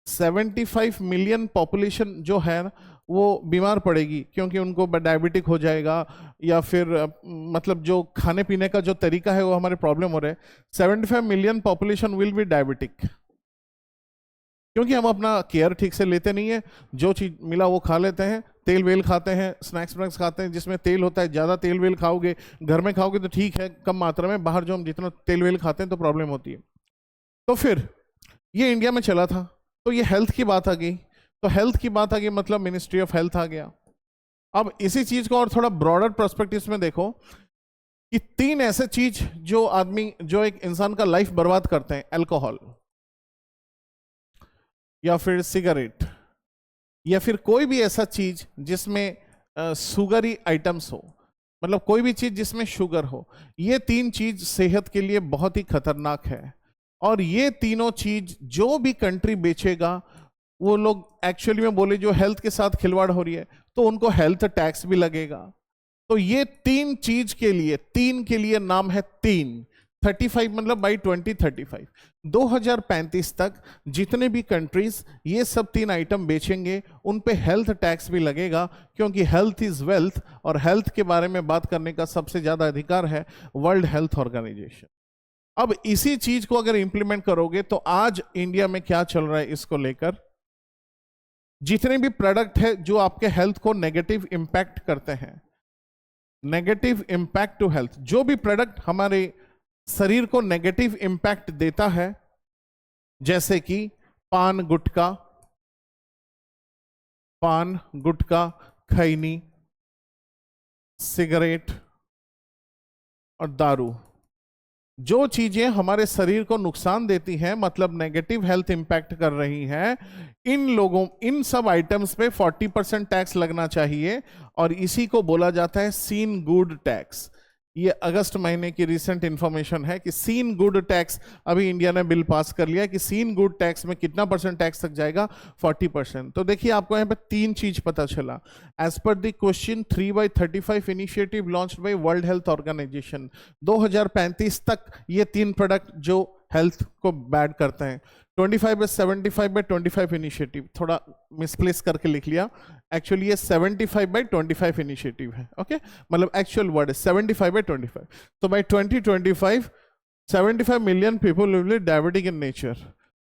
Speaker 1: 75 मिलियन पॉपुलेशन जो है वो बीमार पड़ेगी, क्योंकि उनको डायबिटिक हो जाएगा या फिर मतलब जो खाने पीने का जो तरीका है वो हमारे प्रॉब्लम हो रहा है। 75 million population will be diabetic, क्योंकि हम अपना केयर ठीक से लेते नहीं है। जो चीज मिला वो खा लेते हैं, तेल वेल खाते हैं, स्नैक्स खाते हैं जिसमें तेल होता है। ज़्यादा तेल वेल खाओगे, घर में खाओगे तो ठीक है, कम मात्रा में। बाहर जो हम जितना तेल वेल खाते हैं तो प्रॉब्लम होती है। तो फिर ये इंडिया में चला था, तो ये हेल्थ की बात आ गई। तो हेल्थ की बात आ गई मतलब मिनिस्ट्री ऑफ हेल्थ आ गया। अब इसी चीज को और थोड़ा ब्रॉडर पर्सपेक्टिव में देखो कि 3 ऐसे चीज जो एक इंसान का लाइफ बर्बाद करते हैं, अल्कोहल या फिर सिगरेट या फिर कोई भी ऐसा चीज जिसमें शुगरी आइटम्स हो, मतलब कोई भी चीज जिसमें शुगर हो। ये 3 चीज सेहत के लिए बहुत ही खतरनाक है। और ये तीनों चीज जो भी कंट्री बेचेगा, वो लोग एक्चुअली में बोले जो हेल्थ के साथ खिलवाड़ हो रही है तो उनको हेल्थ टैक्स भी लगेगा। तो ये 3 चीज के लिए नाम है 35 मतलब बाई 2035 2035 तक जितने भी कंट्रीज ये सब 3 आइटम बेचेंगे उन पे हेल्थ टैक्स भी लगेगा, क्योंकि हेल्थ इज वेल्थ और हेल्थ के बारे में बात करने का सबसे ज्यादा अधिकार है वर्ल्ड हेल्थ ऑर्गेनाइजेशन। अब इसी चीज को अगर इंप्लीमेंट करोगे तो आज इंडिया में क्या चल रहा है इसको लेकर, जितने भी प्रोडक्ट है जो आपके हेल्थ को नेगेटिव इंपैक्ट करते हैं, नेगेटिव इंपैक्ट टू हेल्थ, जो भी प्रोडक्ट हमारे शरीर को नेगेटिव इंपैक्ट देता है, जैसे कि पान गुटखा, खैनी, सिगरेट और दारू, जो चीजें हमारे शरीर को नुकसान देती हैं, मतलब नेगेटिव हेल्थ इंपैक्ट कर रही हैं, इन सब आइटम्स पे 40% टैक्स लगना चाहिए। और इसी को बोला जाता है सीन गुड टैक्स। ये अगस्त महीने की रिसेंट इंफॉर्मेशन है कि सीन गुड टैक्स, अभी इंडिया ने बिल पास कर लिया कि सीन गुड टैक्स में कितना % टैक्स तक जाएगा, 40%। तो देखिए आपको यहाँ पे 3 चीज पता चला। As per the question 3/35 initiative launched by world health organisation, 2035 तक ये 3 प्रोडक्ट जो हेल्थ को बैड करते हैं। 25/75/25 इनिशिएटिव, थोड़ा मिसप्लेस करके लिख लिया, एक्चुअली ये 75/25 इनिशिएटिव है। ओके, मतलब एक्चुअल वर्ड है 75/25। तो by 2025 75 million people will be diabetic in nature.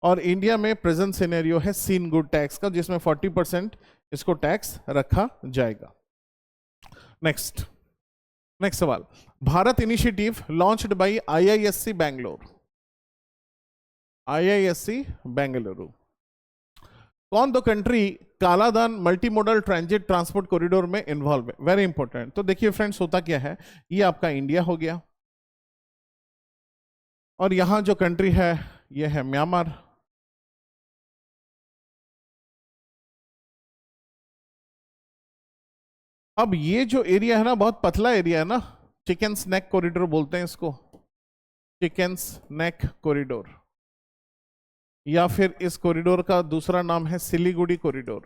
Speaker 1: और इंडिया में प्रेजेंट सिनेरियो है सीन गुड टैक्स का, जिसमें 40% इसको टैक्स रखा जाएगा। नेक्स्ट सवाल, Bharat initiative launched by IISc Bengaluru. कौन दो country Kaladan multi modal transit transport corridor में इन्वॉल्व है? Very important. तो देखिए फ्रेंड्स होता क्या है, ये आपका इंडिया हो गया और यहां जो कंट्री है ये है म्यांमार। अब ये जो एरिया है ना, बहुत पतला एरिया है ना, चिकन स्नैक कॉरिडोर बोलते हैं इसको, चिकन स्नैक कॉरिडोर, या फिर इस कॉरिडोर का दूसरा नाम है सिलीगुड़ी कॉरिडोर।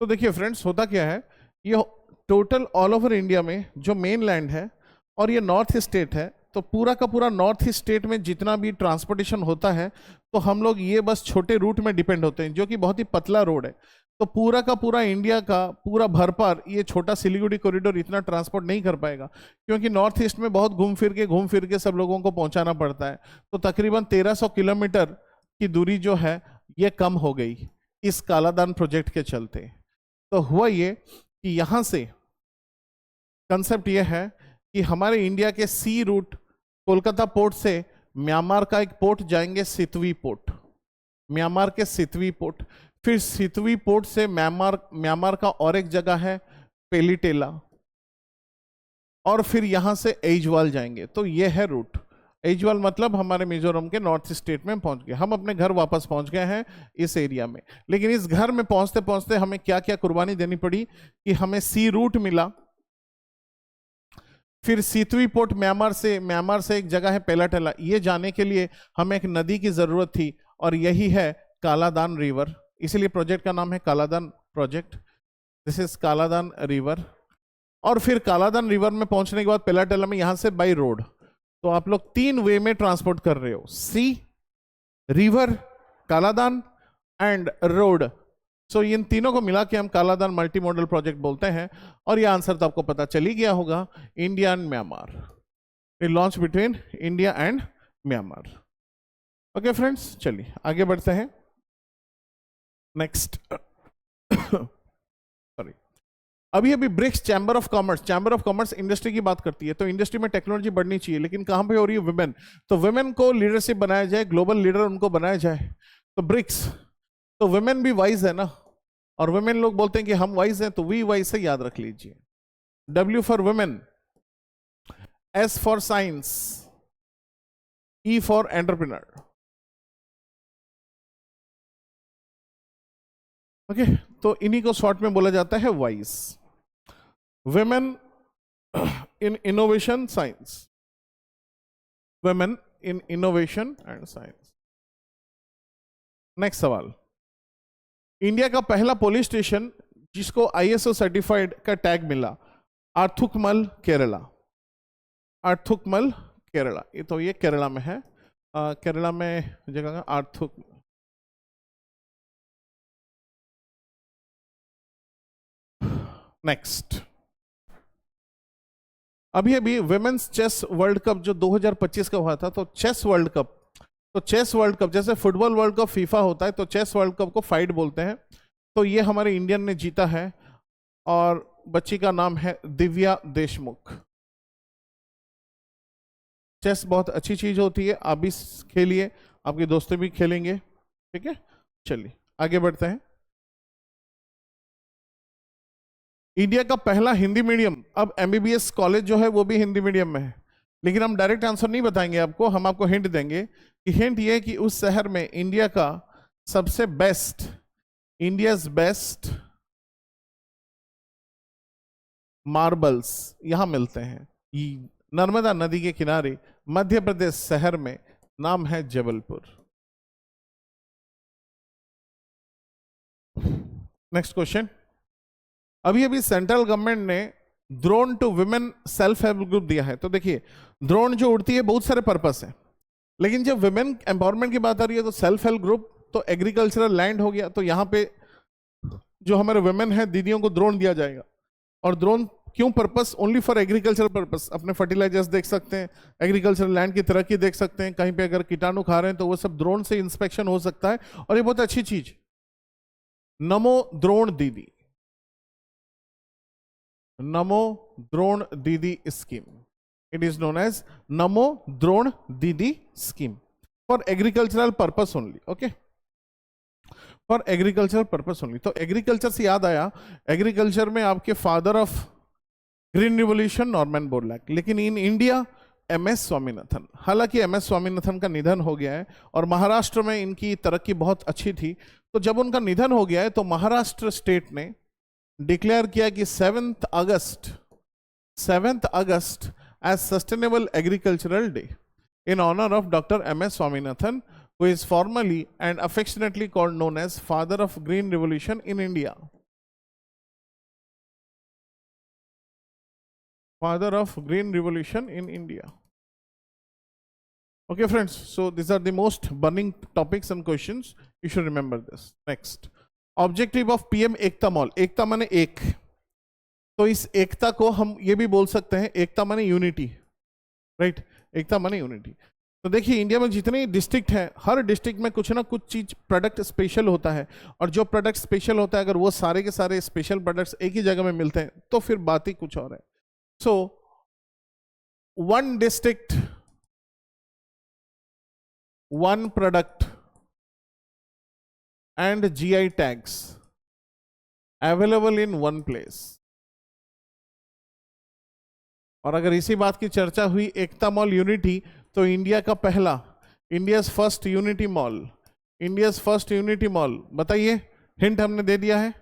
Speaker 1: तो देखिए फ्रेंड्स होता क्या है, ये टोटल ऑल ओवर इंडिया में जो मेन लैंड है और ये नॉर्थ स्टेट है, तो पूरा का पूरा नॉर्थ स्टेट में जितना भी ट्रांसपोर्टेशन होता है तो हम लोग ये बस छोटे रूट में डिपेंड होते हैं, जो कि बहुत ही पतला रोड है। तो पूरा का पूरा इंडिया का पूरा भरपार ये छोटा सिलीगुड़ी कॉरिडोर इतना ट्रांसपोर्ट नहीं कर पाएगा, क्योंकि नॉर्थ ईस्ट में बहुत घूम फिर के सब लोगों को पहुंचाना पड़ता है। तो तकरीबन 1300 किलोमीटर की दूरी जो है ये कम हो गई इस कालादान प्रोजेक्ट के चलते। तो हुआ ये कि यहां से कंसेप्ट ये है कि हमारे इंडिया के सी रूट कोलकाता पोर्ट से म्यांमार का एक पोर्ट जाएंगे सितवी पोर्ट, म्यांमार के सितवी पोर्ट, फिर सितवी पोर्ट से म्यांमार का और एक जगह है पेलिटेला, और फिर यहां से एजवाल जाएंगे। तो ये है रूट। एजवाल मतलब हमारे मिजोरम के नॉर्थ स्टेट में पहुंच गए, हम अपने घर वापस पहुंच गए हैं इस एरिया में। लेकिन इस घर में पहुंचते पहुंचते हमें क्या क्या कुर्बानी देनी पड़ी कि हमें सी रूट मिला, फिर सितवी पोर्ट म्यांमार से एक जगह है पेलाटेला, ये जाने के लिए हमें एक नदी की जरूरत थी और यही है कालादान रिवर, इसीलिए प्रोजेक्ट का नाम है Kaladan project. This is Kaladan river. और फिर कालादान रिवर में पहुंचने के बाद पेलाटेला में यहां से बाई रोड, तो आप लोग 3 वे में ट्रांसपोर्ट कर रहे हो, सी, रिवर, कालादान एंड रोड। सो इन तीनों को मिला के हम कालादान मल्टी मॉडल प्रोजेक्ट बोलते हैं। और ये आंसर तो आपको पता चल ही गया होगा, India and Myanmar, it launch between India and Myanmar. Okay friends, चलिए आगे बढ़ते हैं। नेक्स्ट सॉरी, अभी BRICS chamber of commerce industry की बात करती है। तो इंडस्ट्री में टेक्नोलॉजी बढ़नी चाहिए, लेकिन कहां पे हो रही है? वुमेन। तो वुमेन को लीडरशिप बनाया जाए, ग्लोबल लीडर उनको बनाया जाए। तो ब्रिक्स, तो वुमेन भी वाइज है ना, और वुमेन लोग बोलते हैं कि हम वाइज हैं, तो वी वाइज से याद रख लीजिए। W for women, S for science, E for entrepreneur. Okay, तो इन्हीं को शॉर्ट में बोला जाता है wise. Women in innovation science, women in innovation and science. Next सवाल, इंडिया का पहला पुलिस स्टेशन जिसको ISO सर्टिफाइड का टैग मिला, आर्थुकमल केरला, आर्थुकमल केरला। ये तो ये केरला में है, केरला में जगह का आर्थुक। नेक्स्ट, अभी वुमेन्स चेस वर्ल्ड कप जो 2025 का हुआ था, तो चेस वर्ल्ड कप, तो चेस वर्ल्ड कप जैसे फुटबॉल वर्ल्ड कप फीफा होता है, तो चेस वर्ल्ड कप को फाइट बोलते हैं। तो ये हमारे इंडियन ने जीता है, और बच्ची का नाम है दिव्या देशमुख। चेस बहुत अच्छी चीज होती है, आप भी खेलिए, आपके दोस्त भी खेलेंगे, ठीक है। चलिए आगे बढ़ते हैं। इंडिया का पहला हिंदी मीडियम, अब MBBS कॉलेज जो है वो भी हिंदी मीडियम में है, लेकिन हम डायरेक्ट आंसर नहीं बताएंगे आपको, हम आपको हिंट देंगे कि हिंट ये है कि उस शहर में इंडिया का सबसे बेस्ट, इंडियाज बेस्ट मार्बल्स यहां मिलते हैं, नर्मदा नदी के किनारे मध्य प्रदेश शहर में, नाम है जबलपुर। नेक्स्ट क्वेश्चन, अभी सेंट्रल गवर्नमेंट ने drone to women self help group दिया है। तो देखिए, ड्रोन जो उड़ती है बहुत सारे पर्पस है, लेकिन जब वुमेन एम्पावरमेंट की बात आ रही है तो सेल्फ हेल्प ग्रुप, तो एग्रीकल्चरल लैंड हो गया। तो यहां पे जो हमारे वुमेन है दीदियों को ड्रोन दिया जाएगा। और ड्रोन क्यों purpose? Only for agriculture purpose. अपने फर्टिलाइजर्स देख सकते हैं, एग्रीकल्चर लैंड की तरक्की देख सकते हैं, कहीं पे अगर कीटाणु खा रहे हैं तो वो सब ड्रोन से इंस्पेक्शन हो सकता है, और ये बहुत अच्छी चीज। नमो ड्रोन दीदी, Namo drone Didi scheme, it is known as Namo drone Didi scheme for agricultural purpose only. Okay, for agricultural purpose only. तो एग्रीकल्चर से याद आया, एग्रीकल्चर में आपके father of green revolution Norman Borlaug, लेकिन इन इंडिया MS स्वामीनाथन। हालांकि MS स्वामीनाथन का निधन हो गया है, और महाराष्ट्र में इनकी तरक्की बहुत अच्छी थी। तो जब उनका निधन हो गया है तो महाराष्ट्र स्टेट ने डिक्लेयर किया कि 7th August as sustainable agricultural day in honor of Dr. MS Swaminathan, who is formally and affectionately called known as father of green revolution in India. Father of green revolution in India. Okay friends, so these are the most burning topics and questions, you should remember this. Next, objective of PM Ekta mall. एकता माने एक, तो इस एकता को हम ये भी बोल सकते हैं एकता माने यूनिटी, राइट? एकता माने यूनिटी। तो देखिए, इंडिया में जितने डिस्ट्रिक्ट हैं, हर डिस्ट्रिक्ट में कुछ ना कुछ चीज प्रोडक्ट स्पेशल होता है, और जो प्रोडक्ट स्पेशल होता है अगर वो सारे के सारे स्पेशल प्रोडक्ट्स एक ही जगह में मिलते हैं तो फिर बात ही कुछ और है। So one district one product and GI tags available in one place. और अगर इसी बात की चर्चा हुई एकता मॉल यूनिटी, तो इंडिया का पहला, India's first unity mall, India's first unity mall, बताइए, हिंट हमने दे दिया है,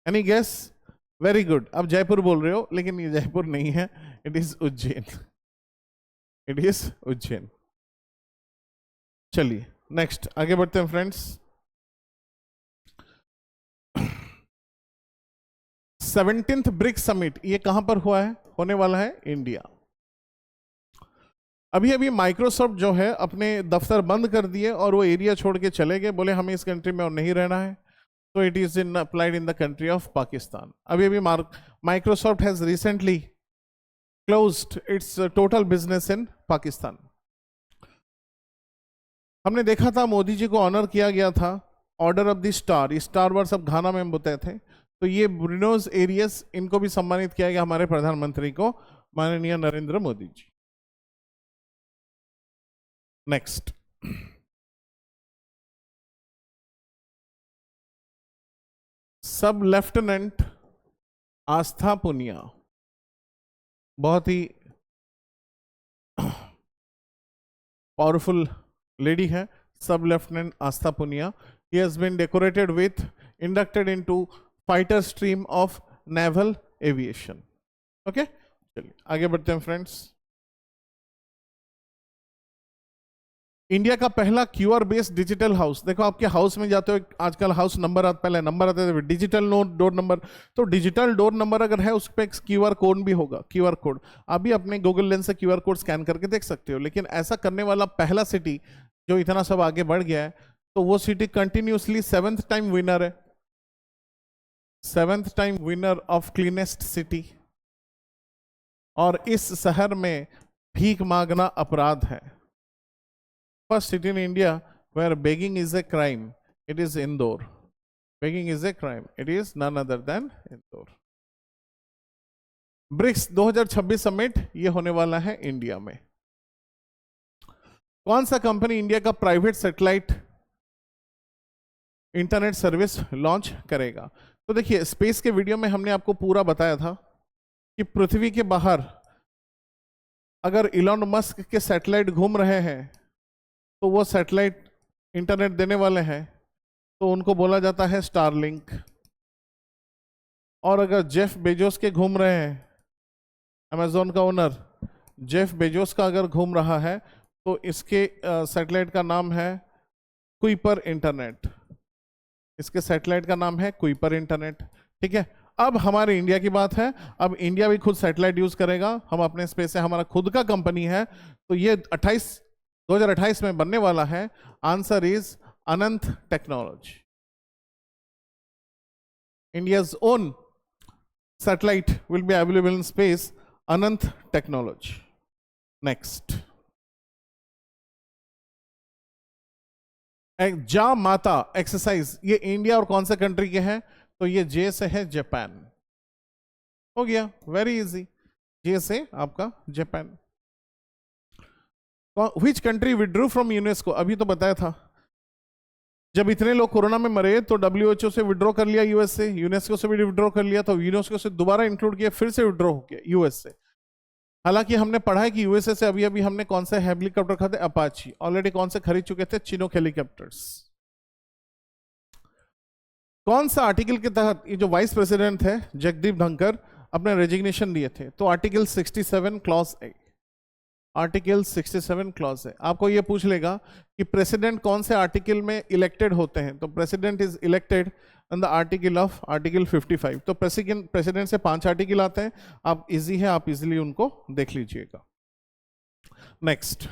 Speaker 1: एनी गेस? Very good. अब जयपुर बोल रहे हो, लेकिन ये जयपुर नहीं है, it is Ujjain, it is Ujjain. चलिए नेक्स्ट आगे बढ़ते हैं फ्रेंड्स। 17th ब्रिक्स समिट, ये कहां पर हुआ है, होने वाला है इंडिया। अभी अभी माइक्रोसॉफ्ट जो है अपने दफ्तर बंद कर दिए और वो एरिया छोड़ के चले गए, बोले हमें इस कंट्री में और नहीं रहना है, तो it is in applied in the country of Pakistan. अभी अभी Microsoft has recently closed it's total business in Pakistan. हमने देखा था मोदी जी को ऑनर किया गया था ऑर्डर ऑफ द स्टार, ये स्टार वार सब घाना में बताए थे, तो ये ब्रूनोस एरियस, इनको भी सम्मानित किया गया हमारे प्रधानमंत्री को, माननीय Narendra Modi ji. Next, sub lieutenant Astha Poonia, बहुत ही पावरफुल लेडी है, sub lieutenant Astha Poonia. He has been decorated with, inducted into fighter stream of naval aviation. Okay, चलिए आगे बढ़ते हैं फ्रेंड्स। इंडिया का पहला क्यूआर बेस्ड डिजिटल हाउस, देखो आपके हाउस में जाते हो, आजकल हाउस नंबर आता, पहले नंबर आते थे, डिजिटल डोर नंबर, तो डिजिटल डोर नंबर अगर है उस पर एक क्यूआर कोड भी होगा, क्यूआर कोड। आप भी अपने गूगल लेंस से क्यूआर कोड स्कैन करके देख सकते हो, लेकिन ऐसा करने वाला पहला सिटी जो इतना सब आगे बढ़ गया है, तो वो city continuously 7th time winner है, 7th time winner of cleanest city. और इस शहर में भीख मांगना अपराध है। First city in India where begging is a crime, it is Indore. Begging is a crime, it is none other than Indore. BRICS 2026 summit ये होने वाला है इंडिया में। कौन सा कंपनी इंडिया का private satellite internet service launch करेगा? तो देखिए, स्पेस के वीडियो में हमने आपको पूरा बताया था कि पृथ्वी के बाहर अगर इलॉन मस्क के सैटेलाइट घूम रहे हैं तो वो सैटेलाइट इंटरनेट देने वाले हैं, तो उनको बोला जाता है स्टारलिंक। और अगर जेफ बेजोस के घूम रहे हैं, अमेजोन का ओनर जेफ बेजोस का अगर घूम रहा है, तो इसके सैटेलाइट का नाम है कुइपर इंटरनेट, इसके सैटेलाइट का नाम है कुइपर इंटरनेट। ठीक है, अब हमारे इंडिया की बात है, अब इंडिया भी खुद सैटेलाइट यूज करेगा, हम अपने स्पेस से, हमारा खुद का कंपनी है, तो ये 2028 में बनने वाला है। Answer is Anant technology, India's own satellite will be available in space, Anant technology. Next, जा माता एक्सरसाइज, ये इंडिया और कौन सा कंट्री के हैं? तो ये जे से है जापान। हो गया, वेरी इजी, जे से आपका Japan. Which country withdrew from UNESCO? अभी तो बताया था, जब इतने लोग कोरोना में मरे तो WHO से विड्रॉ कर लिया, यूएस से, यूनेस्को से भी विड्रॉ कर लिया, तो यूनेस्को से दोबारा इंक्लूड किया, फिर से विड्रॉ हो गया यूएस से। हालांकि हमने पढ़ा है कि यूएसए से अभी अभी हमने कौन सा हेलीकॉप्टर खरीदे, अपाची, ऑलरेडी कौन से खरीद चुके थे, चिनोक हेलीकॉप्टर्स। कौन सा आर्टिकल के तहत ये जो वाइस प्रेसिडेंट है जगदीप धनखड़ अपने रेजिग्नेशन दिए थे? तो article 67 clause A, article 67 clause है। आपको ये पूछ लेगा कि प्रेसिडेंट कौन से आर्टिकल में इलेक्टेड होते हैं, तो president is elected in the article of article 55। तो प्रेसिडेंट से 5 आर्टिकल आते हैं, आप इजी है, आप इजीली उनको देख लीजिएगा। नेक्स्ट,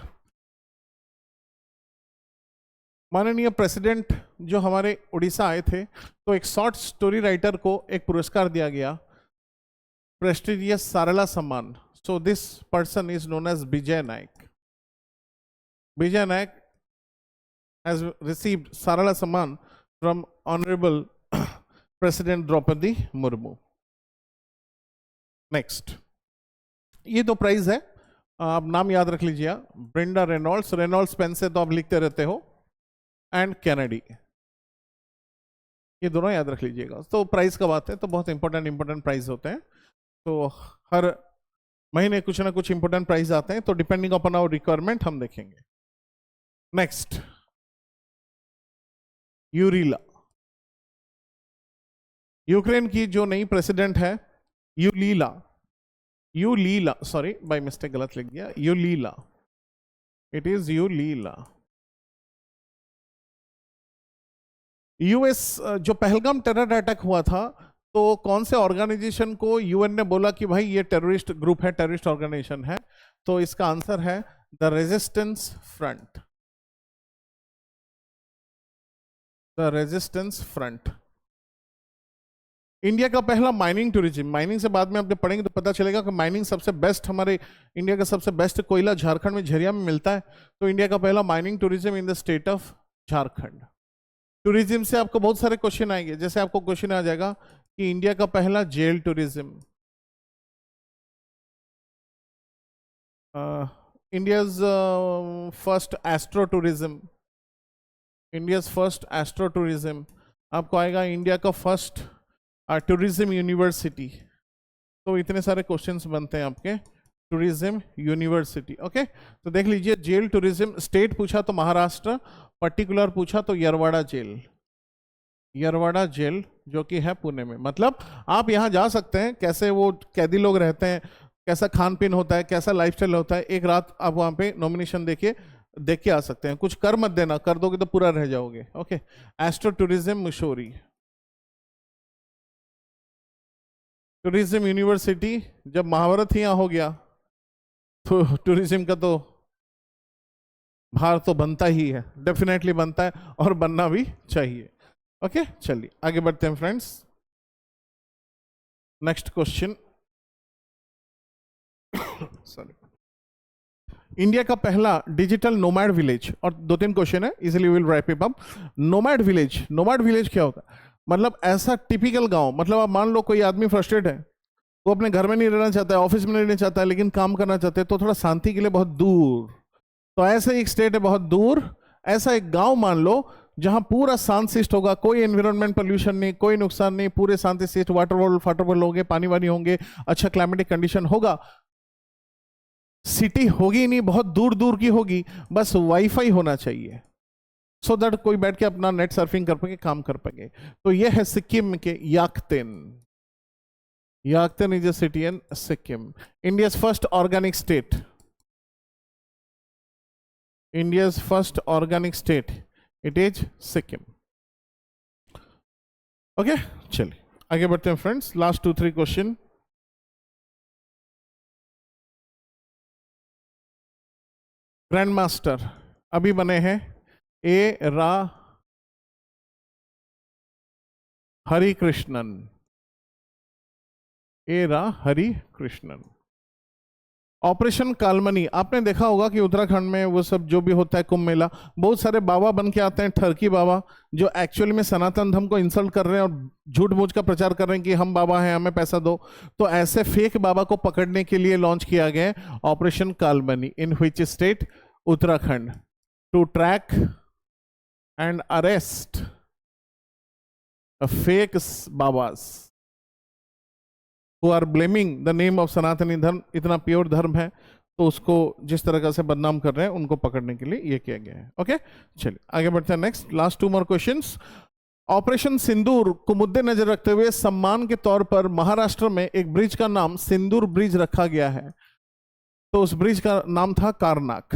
Speaker 1: माननीय प्रेसिडेंट जो हमारे उड़ीसा आए थे, तो एक शॉर्ट स्टोरी राइटर को एक पुरस्कार दिया गया, प्रेस्टिजियस सारला सम्मान। So this person is known as Bijay Naik. Bijay Naik has received Sarala Samman from Honorable President Draupadi Murmu. Next, ये दो प्राइज है, आप नाम याद रख लीजिए, ब्रेंडा रेनॉल्ड्स, रेनॉल्ड्स पेन से तो आप लिखते रहते हो, एंड कैनेडी, ये दोनों याद रख लीजिएगा। तो प्राइस का बात है तो बहुत इंपॉर्टेंट प्राइस होते हैं, तो हर महीने कुछ ना कुछ इंपॉर्टेंट प्राइस आते हैं, तो डिपेंडिंग अपॉन आवर रिक्वायरमेंट हम देखेंगे। नेक्स्ट, यूरिला, यूक्रेन की जो नई प्रेसिडेंट है, यूलीला, यूलीला, सॉरी बाय मिस्टेक गलत लिख दिया, यूलीला, इट इज यूलीला। यूएस जो पहलगाम टेरर अटैक हुआ था, तो कौन से ऑर्गेनाइजेशन को यूएन ने बोला कि भाई ये टेररिस्ट ग्रुप है, टेररिस्ट ऑर्गेनाइजेशन है? तो इसका आंसर है the resistance front, the resistance front. India का पहला माइनिंग टूरिज्म, माइनिंग से बाद में आप जब पढ़ेंगे तो पता चलेगा कि माइनिंग सबसे बेस्ट, हमारे इंडिया का सबसे बेस्ट कोयला झारखंड में झरिया में मिलता है, तो इंडिया का पहला mining tourism in the state of Jharkhand. Tourism से आपको बहुत सारे क्वेश्चन आएंगे, जैसे आपको क्वेश्चन आ जाएगा कि इंडिया का पहला jail tourism, India's first astro tourism, India's first astro tourism, आपको आएगा इंडिया का फर्स्ट टूरिज्म यूनिवर्सिटी। तो इतने सारे क्वेश्चंस बनते हैं आपके टूरिज्म यूनिवर्सिटी। ओके, तो देख लीजिए, जेल टूरिज्म, स्टेट पूछा तो महाराष्ट्र, पर्टिकुलर पूछा तो यरवाड़ा जेल, यरवाड़ा जेल जो कि है पुणे में। मतलब आप यहाँ जा सकते हैं, कैसे वो कैदी लोग रहते हैं, कैसा खान पीन होता है, कैसा लाइफस्टाइल होता है, एक रात आप वहाँ पे नॉमिनेशन देख के आ सकते हैं। कुछ कर मत देना, कर दोगे तो पूरा रह जाओगे। Okay, astro tourism Mussoorie, tourism university, जब महाभारत ही यहाँ हो गया तो टूरिज्म का तो भार तो बनता ही है, डेफिनेटली बनता है और बनना भी चाहिए। ओके, चलिए आगे बढ़ते हैं friends. Next question, sorry, India का पहला डिजिटल नोमैड विलेज, और 2-3 क्वेश्चन है, easily will wrap it up. Nomad village, nomad village क्या होता है? मतलब ऐसा टिपिकल गांव, मतलब आप मान लो कोई आदमी फ्रस्ट्रेट है, वो अपने घर में नहीं रहना चाहता है, ऑफिस में नहीं रहना चाहता है, लेकिन काम करना चाहते हैं, तो थोड़ा शांति के लिए बहुत दूर, तो ऐसे एक स्टेट है बहुत दूर, ऐसा एक गांव मान लो जहां पूरा शांत शिष्ट होगा, कोई एनवायरमेंट पोल्यूशन नहीं, कोई नुकसान नहीं, पूरे शांति शिष्ट, वाटर होंगे, पानी वानी होंगे, अच्छा क्लाइमेटिक कंडीशन होगा, सिटी होगी नहीं, बहुत दूर दूर की होगी, बस वाईफाई होना चाहिए, सो दैट कोई बैठ के अपना नेट सर्फिंग कर पाएंगे, काम कर पाएंगे। तो ये है सिक्किम के Yakten, Yakten is a city in Sikkim. India's first organic state, India's first organic state, it is Sikkim. Okay, चलिए आगे बढ़ते हैं friends, last 2-3 question. Grandmaster अभी बने हैं ए रा हरि कृष्णन, ए रा हरि कृष्णन। ऑपरेशन कालमनी, आपने देखा होगा कि उत्तराखंड में वो सब जो भी होता है, कुंभ मेला, बहुत सारे बाबा बन के आते हैं, ठरकी बाबा, जो एक्चुअली में सनातन धर्म को इंसल्ट कर रहे हैं और झूठ मूठ का प्रचार कर रहे हैं कि हम बाबा हैं, हमें पैसा दो। तो ऐसे फेक बाबा को पकड़ने के लिए लॉन्च किया गया है operation Kalanemi, in which state? Uttarakhand, to track and arrest fake babas who are blaming the name of सनातनी धर्म, इतना प्योर धर्म है तो उसको जिस तरह से बदनाम कर रहे हैं, उनको पकड़ने के लिए ये किया गया है। ओके, चलिए आगे बढ़ते हैं। Next, last 2 more questions. Operation Sindoor को मुद्दे नजर रखते हुए सम्मान के तौर पर महाराष्ट्र में एक ब्रिज का नाम सिंदूर ब्रिज रखा गया है, तो उस ब्रिज का नाम था Carnac.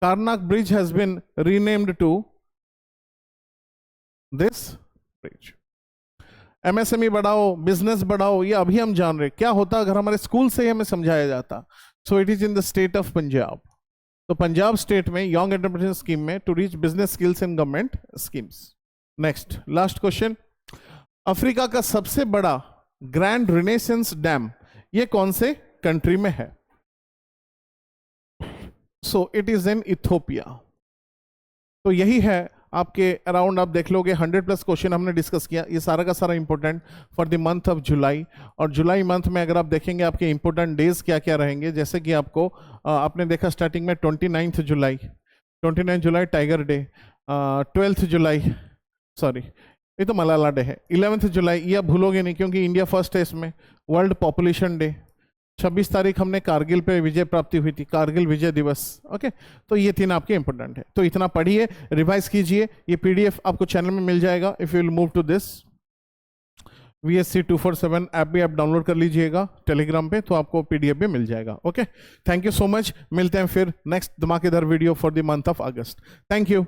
Speaker 1: Carnac bridge has been renamed to this bridge. MSME बढ़ाओ, बिजनेस बढ़ाओ, ये अभी हम जान रहे क्या होता अगर हमारे स्कूल से ही हमें समझाया जाता। So it is in the state of Punjab. तो पंजाब स्टेट में यंग एंटरप्रेन्योर स्कीम में to reach business skills in government schemes. Next, last question. Africa का सबसे बड़ा ग्रैंड रिनेसेंस डैम ये कौन से कंट्री में है? So it is in Ethiopia. तो यही है आपके अराउंड आप देख लोगे 100+ क्वेश्चन हमने डिस्कस किया, ये सारा का सारा important for the month of जुलाई। और जुलाई मंथ में अगर आप देखेंगे आपके इंपॉर्टेंट डेज क्या क्या रहेंगे, जैसे कि आपको आपने देखा स्टार्टिंग में 29 जुलाई, 29 जुलाई टाइगर डे, 12 जुलाई, सॉरी ये तो मलाला डे है, 11 जुलाई, ये आप भूलोगे नहीं क्योंकि इंडिया फर्स्ट है इसमें। वर्ल्ड पॉपुलेशन डे, 26 तारीख हमने कारगिल पे विजय प्राप्ति हुई थी, कारगिल विजय दिवस। ओके, तो ये 3 आपके इंपॉर्टेंट है, तो इतना पढ़िए, रिवाइज कीजिए। ये पीडीएफ आपको चैनल में मिल जाएगा। If you will move to this VSC 247 app भी आप डाउनलोड कर लीजिएगा टेलीग्राम पे, तो आपको पीडीएफ भी मिल जाएगा। Okay, thank you so much, मिलते हैं फिर नेक्स्ट धमाकेदार video for the month of August. Thank you.